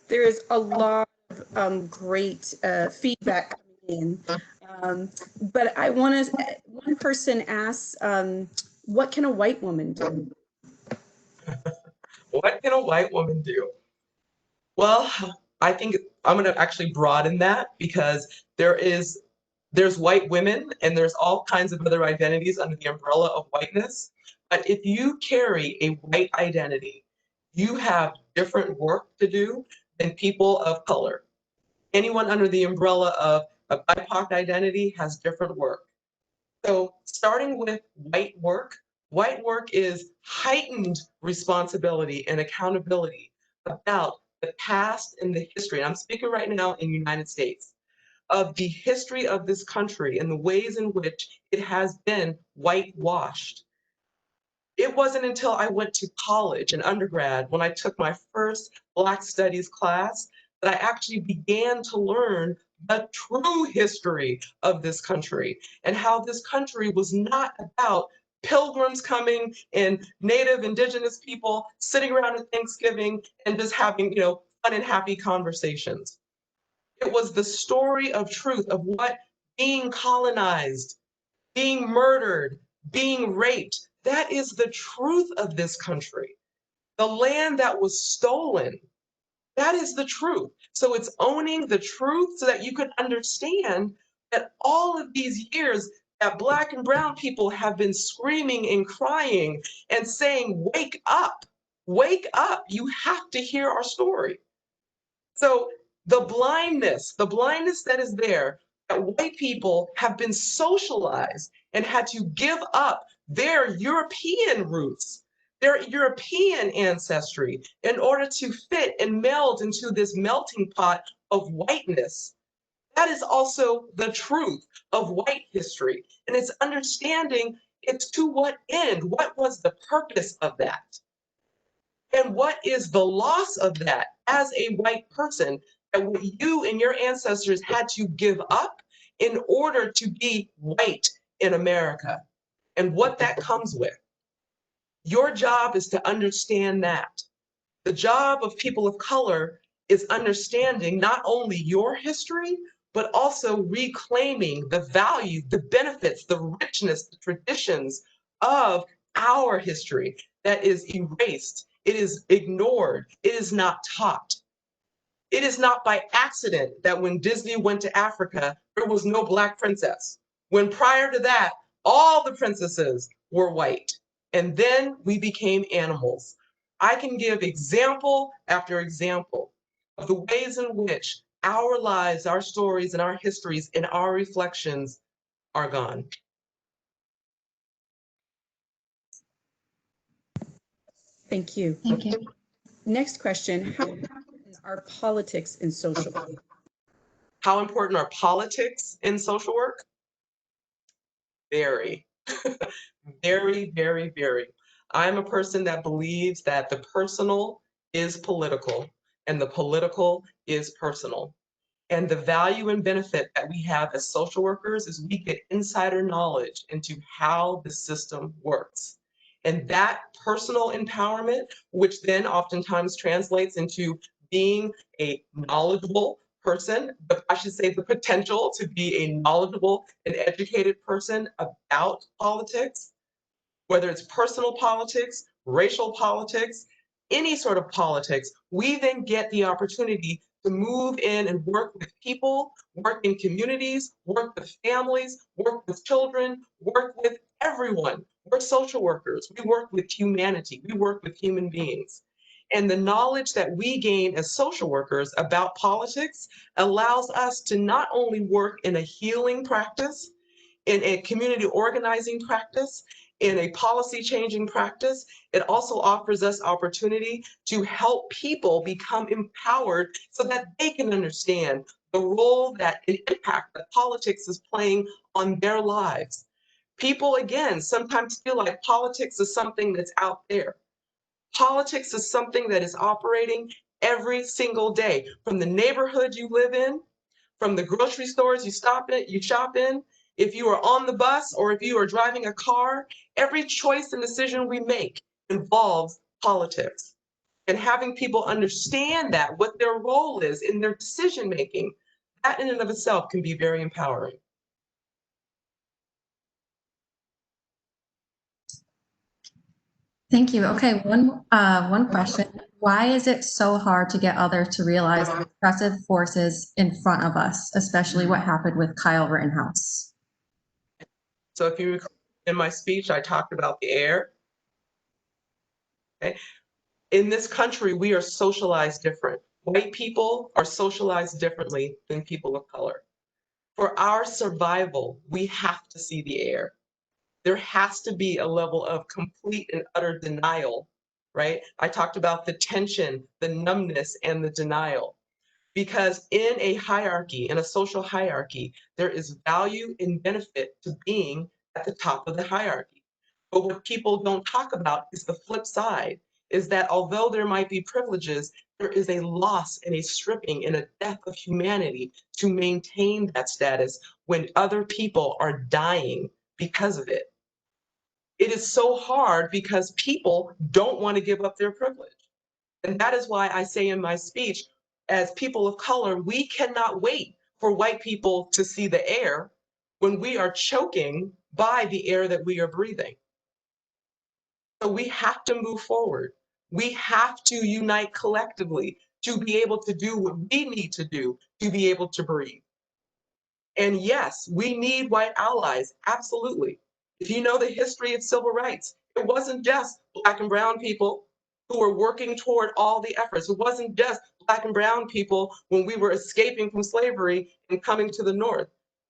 There is a lot of great feedback coming in. But I want to, one person asks, what can a white woman do? What can a white woman do? Well, I think I'm going to actually broaden that, because there's white women and there's all kinds of other identities under the umbrella of whiteness. But if you carry a white identity, you have different work to do than people of color. Anyone under the umbrella of a BIPOC identity has different work. So starting with white work is heightened responsibility and accountability about the past and the history. And I'm speaking right now in the United States, of the history of this country and the ways in which it has been whitewashed. It wasn't until I went to college and undergrad, when I took my first Black Studies class, that I actually began to learn the true history of this country, and how this country was not about pilgrims coming and Native Indigenous people sitting around at Thanksgiving and just having, you know, fun and happy conversations. It was the story of truth of what being colonized, being murdered, being raped, that is the truth of this country. The land that was stolen, that is the truth. So it's owning the truth so that you can understand that all of these years that Black and brown people have been screaming and crying and saying, wake up, you have to hear our story. So the blindness that is there, that white people have been socialized and had to give up their European roots, their European ancestry, in order to fit and meld into this melting pot of whiteness. That is also the truth of white history. And it's understanding it's to what end? What was the purpose of that? And what is the loss of that as a white person, that what you and your ancestors had to give up in order to be white in America, and what that comes with? Your job is to understand that. The job of people of color is understanding not only your history, but also reclaiming the value, the benefits, the richness, the traditions of our history that is erased. It is ignored. It is not taught. It is not by accident that when Disney went to Africa, there was no Black princess. When prior to that, all the princesses were white. And then we became animals. I can give example after example of the ways in which our lives, our stories, and our histories and our reflections are gone. Thank you. Thank you. Next question, how important are politics in social work? How important are politics in social work? Very. Very, very, very. I'm a person that believes that the personal is political and the political is personal. And the value and benefit that we have as social workers is we get insider knowledge into how the system works. And that personal empowerment, which then oftentimes translates into being a knowledgeable person, but I should say the potential to be a knowledgeable and educated person about politics, whether it's personal politics, racial politics, any sort of politics, we then get the opportunity to move in and work with people, work in communities, work with families, work with children, work with everyone. We're social workers. We work with humanity. We work with human beings. And the knowledge that we gain as social workers about politics allows us to not only work in a healing practice, in a community organizing practice, in a policy changing practice, it also offers us opportunity to help people become empowered so that they can understand the role that an impact that politics is playing on their lives. People, again, sometimes feel like politics is something that's out there. Politics is something that is operating every single day, from the neighborhood you live in, from the grocery stores you shop in, if you are on the bus or if you are driving a car, every choice and decision we make involves politics. And having people understand that, what their role is in their decision making, that in and of itself can be very empowering. Thank you. Okay, one question. Why is it so hard to get others to realize the oppressive forces in front of us, especially what happened with Kyle Rittenhouse? So if you recall in my speech, I talked about the air. Okay. In this country, we are socialized different. White people are socialized differently than people of color. For our survival, we have to see the air. There has to be a level of complete and utter denial, right? I talked about the tension, the numbness, and the denial. Because in a hierarchy, in a social hierarchy, there is value and benefit to being at the top of the hierarchy. But what people don't talk about is the flip side, is that although there might be privileges, there is a loss and a stripping and a death of humanity to maintain that status when other people are dying because of it. It is so hard because people don't want to give up their privilege. And that is why I say in my speech, as people of color, we cannot wait for white people to see the air when we are choking by the air that we are breathing. So we have to move forward. We have to unite collectively to be able to do what we need to do to be able to breathe. And yes, we need white allies, absolutely. If you know the history of civil rights, it wasn't just Black and brown people who were working toward all the efforts. It wasn't just Black and brown people when we were escaping from slavery and coming to the North.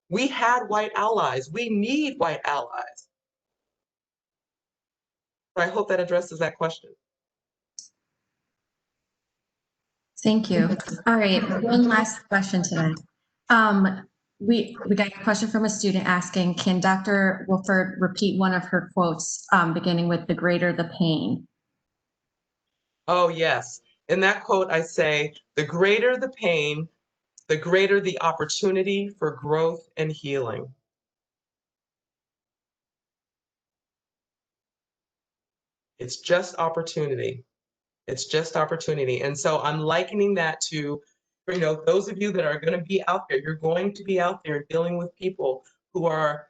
We had white allies. We need white allies. So I hope that addresses that question. Thank you. All right, one last question today. We got a question from a student asking, can Dr. Wofford repeat one of her quotes, beginning with "the greater the pain"? Oh, yes. In that quote, I say, the greater the pain, the greater the opportunity for growth and healing. It's just opportunity. It's just opportunity. And so I'm likening that to, those of you that are going to be out there, you're going to be out there dealing with people who are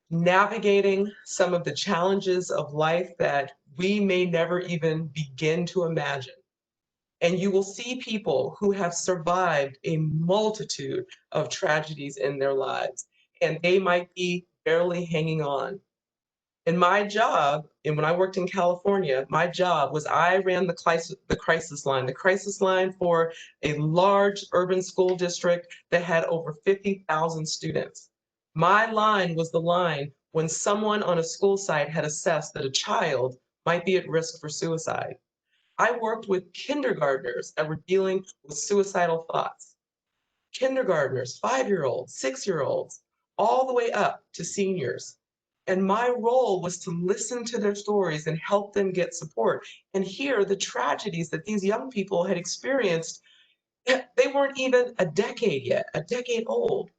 navigating some of the challenges of life that we may never even begin to imagine. And you will see people who have survived a multitude of tragedies in their lives, and they might be barely hanging on. And my job, and when I worked in California, my job was I ran the crisis line for a large urban school district that had over 50,000 students. My line was the line when someone on a school site had assessed that a child might be at risk for suicide. I worked with kindergartners that were dealing with suicidal thoughts. Kindergartners, 5-year-olds, 6-year-olds, all the way up to seniors. And my role was to listen to their stories and help them get support and hear the tragedies that these young people had experienced. They weren't even a decade yet, a decade old.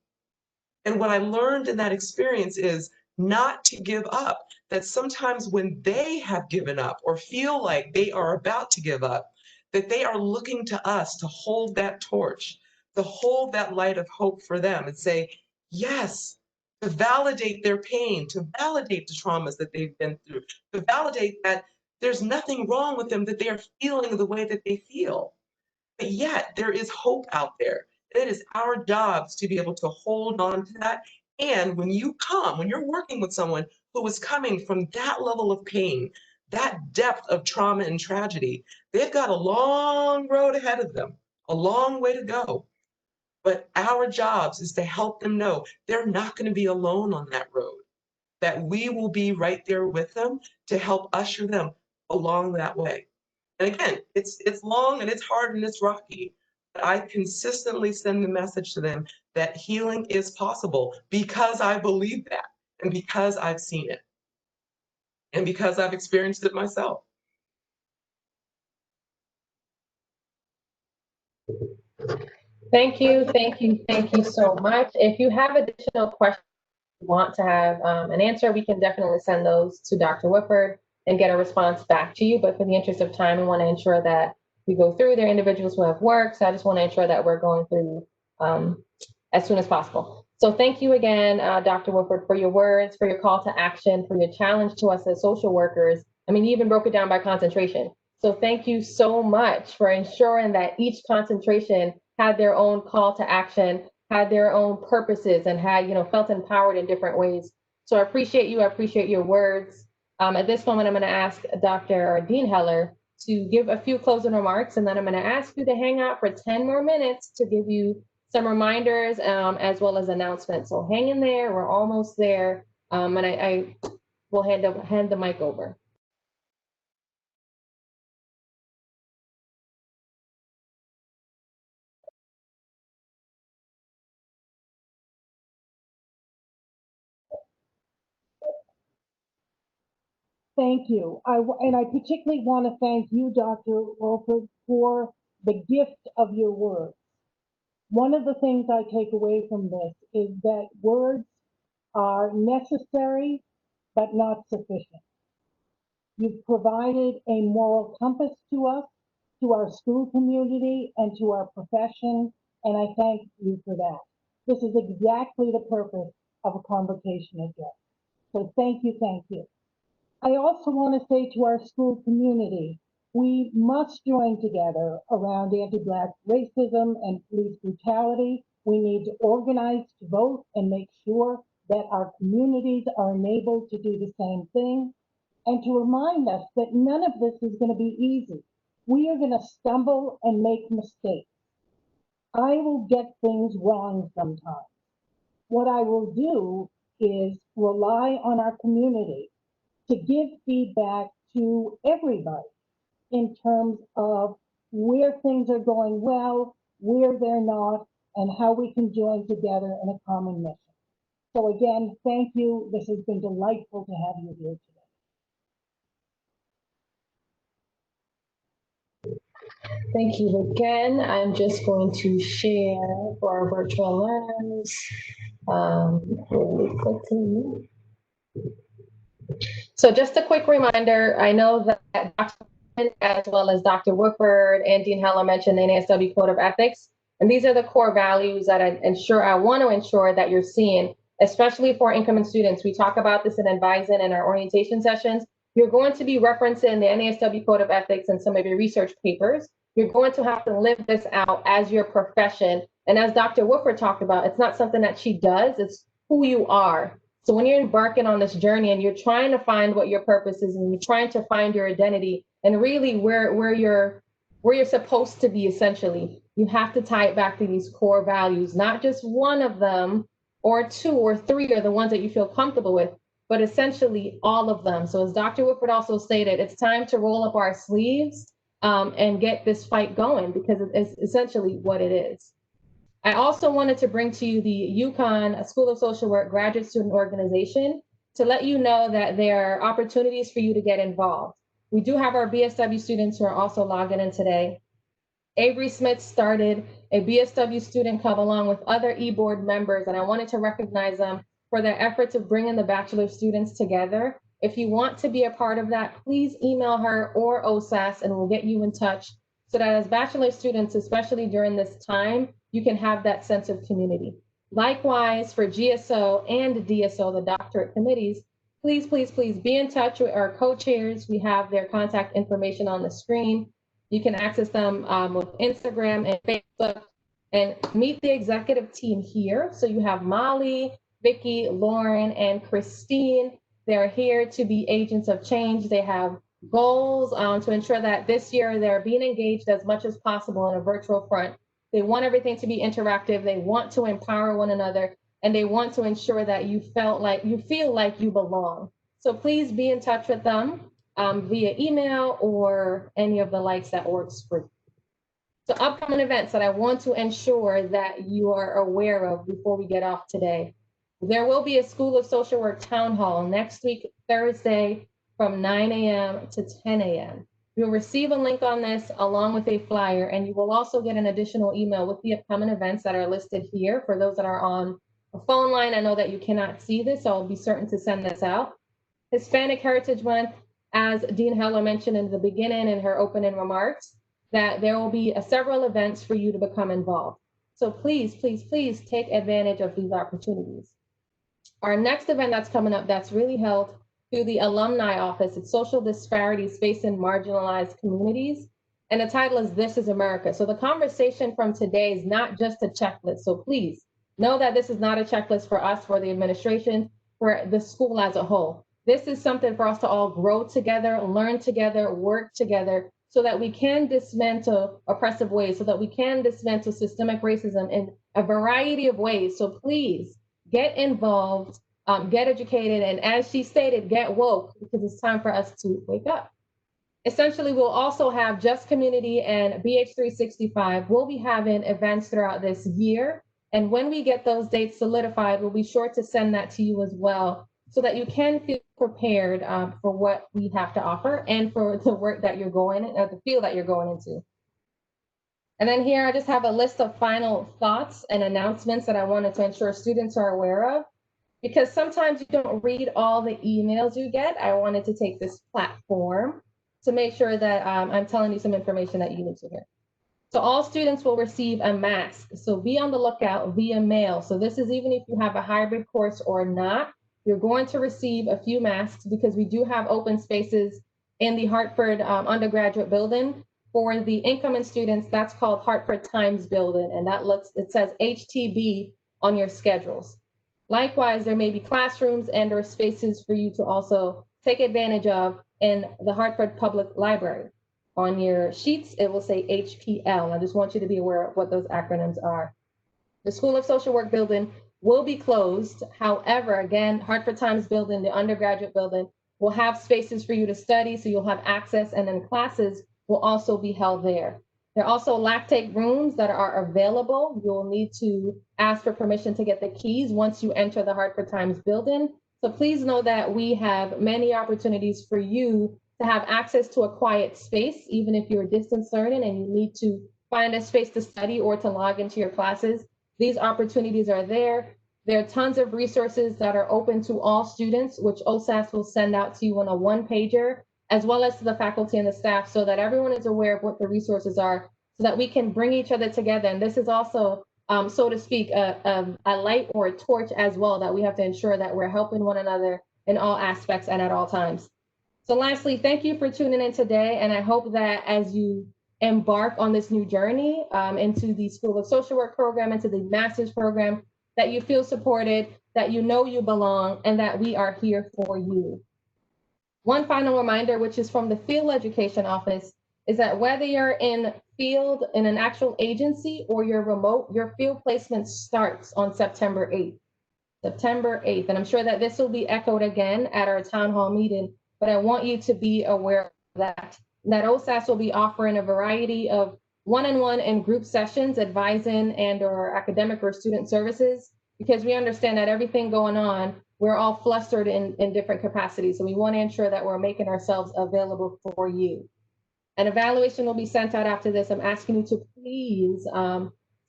And what I learned in that experience is not to give up, that sometimes when they have given up or feel like they are about to give up, that they are looking to us to hold that torch, to hold that light of hope for them and say, yes, to validate their pain, to validate the traumas that they've been through, to validate that there's nothing wrong with them, that they are feeling the way that they feel. But yet there is hope out there. It is our jobs to be able to hold on to that. And when you're working with someone who is coming from that level of pain, that depth of trauma and tragedy, they've got a long road ahead of them, a long way to go. But our jobs is to help them know they're not going to be alone on that road, that we will be right there with them to help usher them along that way. And again, it's long and it's hard and it's rocky, but I consistently send the message to them that healing is possible because I believe that and because I've seen it and because I've experienced it myself. Thank you, thank you, thank you so much. If you have additional questions you want to have an answer, we can definitely send those to Dr. Wofford and get a response back to you. But for the interest of time, we want to ensure that we go through. There are individuals who have work, so I just want to ensure that we're going through as soon as possible. So thank you again, Dr. Wofford, for your words, for your call to action, for your challenge to us as social workers. I mean, you even broke it down by concentration. So thank you so much for ensuring that each concentration had their own call to action, had their own purposes, and had, felt empowered in different ways. So I appreciate you. I appreciate your words. At this moment, I'm going to ask Dr. or Dean Heller to give a few closing remarks, and then I'm going to ask you to hang out for 10 more minutes to give you some reminders as well as announcements. So hang in there. We're almost there. And I will hand the mic over. Thank you. And I particularly want to thank you, Dr. Wilford, for the gift of your words. One of the things I take away from this is that words are necessary, but not sufficient. You've provided a moral compass to us, to our school community, and to our profession, and I thank you for that. This is exactly the purpose of a convocation address. So thank you, thank you. I also want to say to our school community, we must join together around anti-Black racism and police brutality. We need to organize to vote and make sure that our communities are enabled to do the same thing, and to remind us that none of this is going to be easy. We are going to stumble and make mistakes. I will get things wrong sometimes. What I will do is rely on our community to give feedback to everybody in terms of where things are going well, where they're not, and how we can join together in a common mission. So again, thank you. This has been delightful to have you here today. Thank you again. I'm just going to share for our virtual learners really quickly. So just a quick reminder, I know that Dr. as well as Dr. Wofford and Dean Heller mentioned the NASW Code of Ethics, and these are the core values that I want to ensure that you're seeing, especially for incoming students. We talk about this in advising in our orientation sessions. You're going to be referencing the NASW Code of Ethics in some of your research papers. You're going to have to live this out as your profession. And as Dr. Wofford talked about, it's not something that she does, it's who you are. So when you're embarking on this journey and you're trying to find what your purpose is and you're trying to find your identity and really where you're supposed to be, essentially, you have to tie it back to these core values, not just one of them or two or three are the ones that you feel comfortable with, but essentially all of them. So as Dr. Wofford also stated, it's time to roll up our sleeves and get this fight going, because it's essentially what it is. I also wanted to bring to you the UConn School of Social Work Graduate Student Organization. to let you know that there are opportunities for you to get involved. We do have our BSW students who are also logging in today. Avery Smith started a BSW student club along with other e-board members, and I wanted to recognize them for their efforts of bringing the bachelor students together. If you want to be a part of that, please email her or OSAS and we'll get you in touch so that as bachelor students, especially during this time, you can have that sense of community. Likewise, for GSO and DSO, the doctorate committees, please, please, please be in touch with our co-chairs. We have their contact information on the screen. You can access them with Instagram and Facebook and meet the executive team here. So you have Molly, Vicky, Lauren, and Christine. They're here to be agents of change. They have goals to ensure that this year they're being engaged as much as possible on a virtual front. They want everything to be interactive. They want to empower one another, and they want to ensure that you feel like you belong. So please be in touch with them via email or any of the likes that works for you. So upcoming events that I want to ensure that you are aware of before we get off today. There will be a School of Social Work Town Hall next week, Thursday, from 9 a.m. to 10 a.m. You'll receive a link on this along with a flyer, and you will also get an additional email with the upcoming events that are listed here. For those that are on a phone line, I know that you cannot see this, so I'll be certain to send this out. Hispanic Heritage Month, as Dean Heller mentioned in the beginning in her opening remarks, that there will be several events for you to become involved. So please, please, please take advantage of these opportunities. Our next event that's coming up that's really held through the Alumni Office, it's Social Disparities Facing Marginalized Communities. And the title is This is America. So the conversation from today is not just a checklist. So please know that this is not a checklist for us, for the administration, for the school as a whole. This is something for us to all grow together, learn together, work together, so that we can dismantle oppressive ways, so that we can dismantle systemic racism in a variety of ways. So please get involved, get educated, and as she stated, get woke, because it's time for us to wake up. Essentially, we'll also have Just Community and BH365. We'll be having events throughout this year. And when we get those dates solidified, we'll be sure to send that to you as well, so that you can feel prepared for what we have to offer and for the work that you're going in, or the field that you're going into. And then here I just have a list of final thoughts and announcements that I wanted to ensure students are aware of, because sometimes you don't read all the emails you get. I wanted to take this platform to make sure that I'm telling you some information that you need to hear. So all students will receive a mask. So be on the lookout via mail. So this is even if you have a hybrid course or not, you're going to receive a few masks, because we do have open spaces in the Hartford undergraduate building. For the incoming students, that's called Hartford Times Building, and it says HTB on your schedules. Likewise, there may be classrooms and or spaces for you to also take advantage of in the Hartford Public Library. On your sheets, it will say HPL. I just want you to be aware of what those acronyms are. The School of Social Work building will be closed. However, again, Hartford Times Building, the undergraduate building, will have spaces for you to study, so you'll have access, and then classes will also be held there. There are also lactate rooms that are available. You'll need to ask for permission to get the keys once you enter the Hartford Times building. So please know that we have many opportunities for you to have access to a quiet space, even if you're distance learning and you need to find a space to study or to log into your classes. These opportunities are there. There are tons of resources that are open to all students, which OSAS will send out to you on a one-pager, as well as to the faculty and the staff, so that everyone is aware of what the resources are, so that we can bring each other together. And this is also, so to speak, a light or a torch as well, that we have to ensure that we're helping one another in all aspects and at all times. So lastly, thank you for tuning in today. And I hope that as you embark on this new journey into the School of Social Work program, into the master's program, that you feel supported, that you know you belong, and that we are here for you. One final reminder, which is from the Field Education Office, is that whether you're in field in an actual agency or you're remote, your field placement starts on September 8th. September 8th. And I'm sure that this will be echoed again at our town hall meeting, but I want you to be aware of that OSAS will be offering a variety of one-on-one and group sessions, advising and or academic or student services, because we understand that everything going on we're all flustered in different capacities. So we want to ensure that we're making ourselves available for you. An evaluation will be sent out after this. I'm asking you to please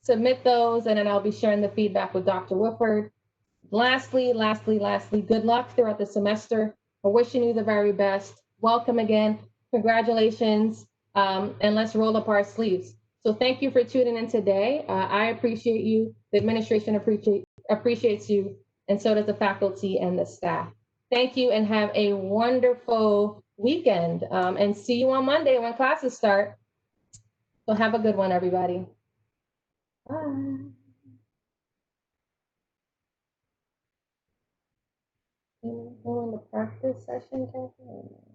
submit those, and then I'll be sharing the feedback with Dr. Wofford. Lastly, good luck throughout the semester. We're wishing you the very best. Welcome again. Congratulations. And let's roll up our sleeves. So thank you for tuning in today. I appreciate you. The administration appreciates you, and so does the faculty and the staff. Thank you, and have a wonderful weekend. And see you on Monday when classes start. So have a good one, everybody. Bye. Go in the practice session, Catherine?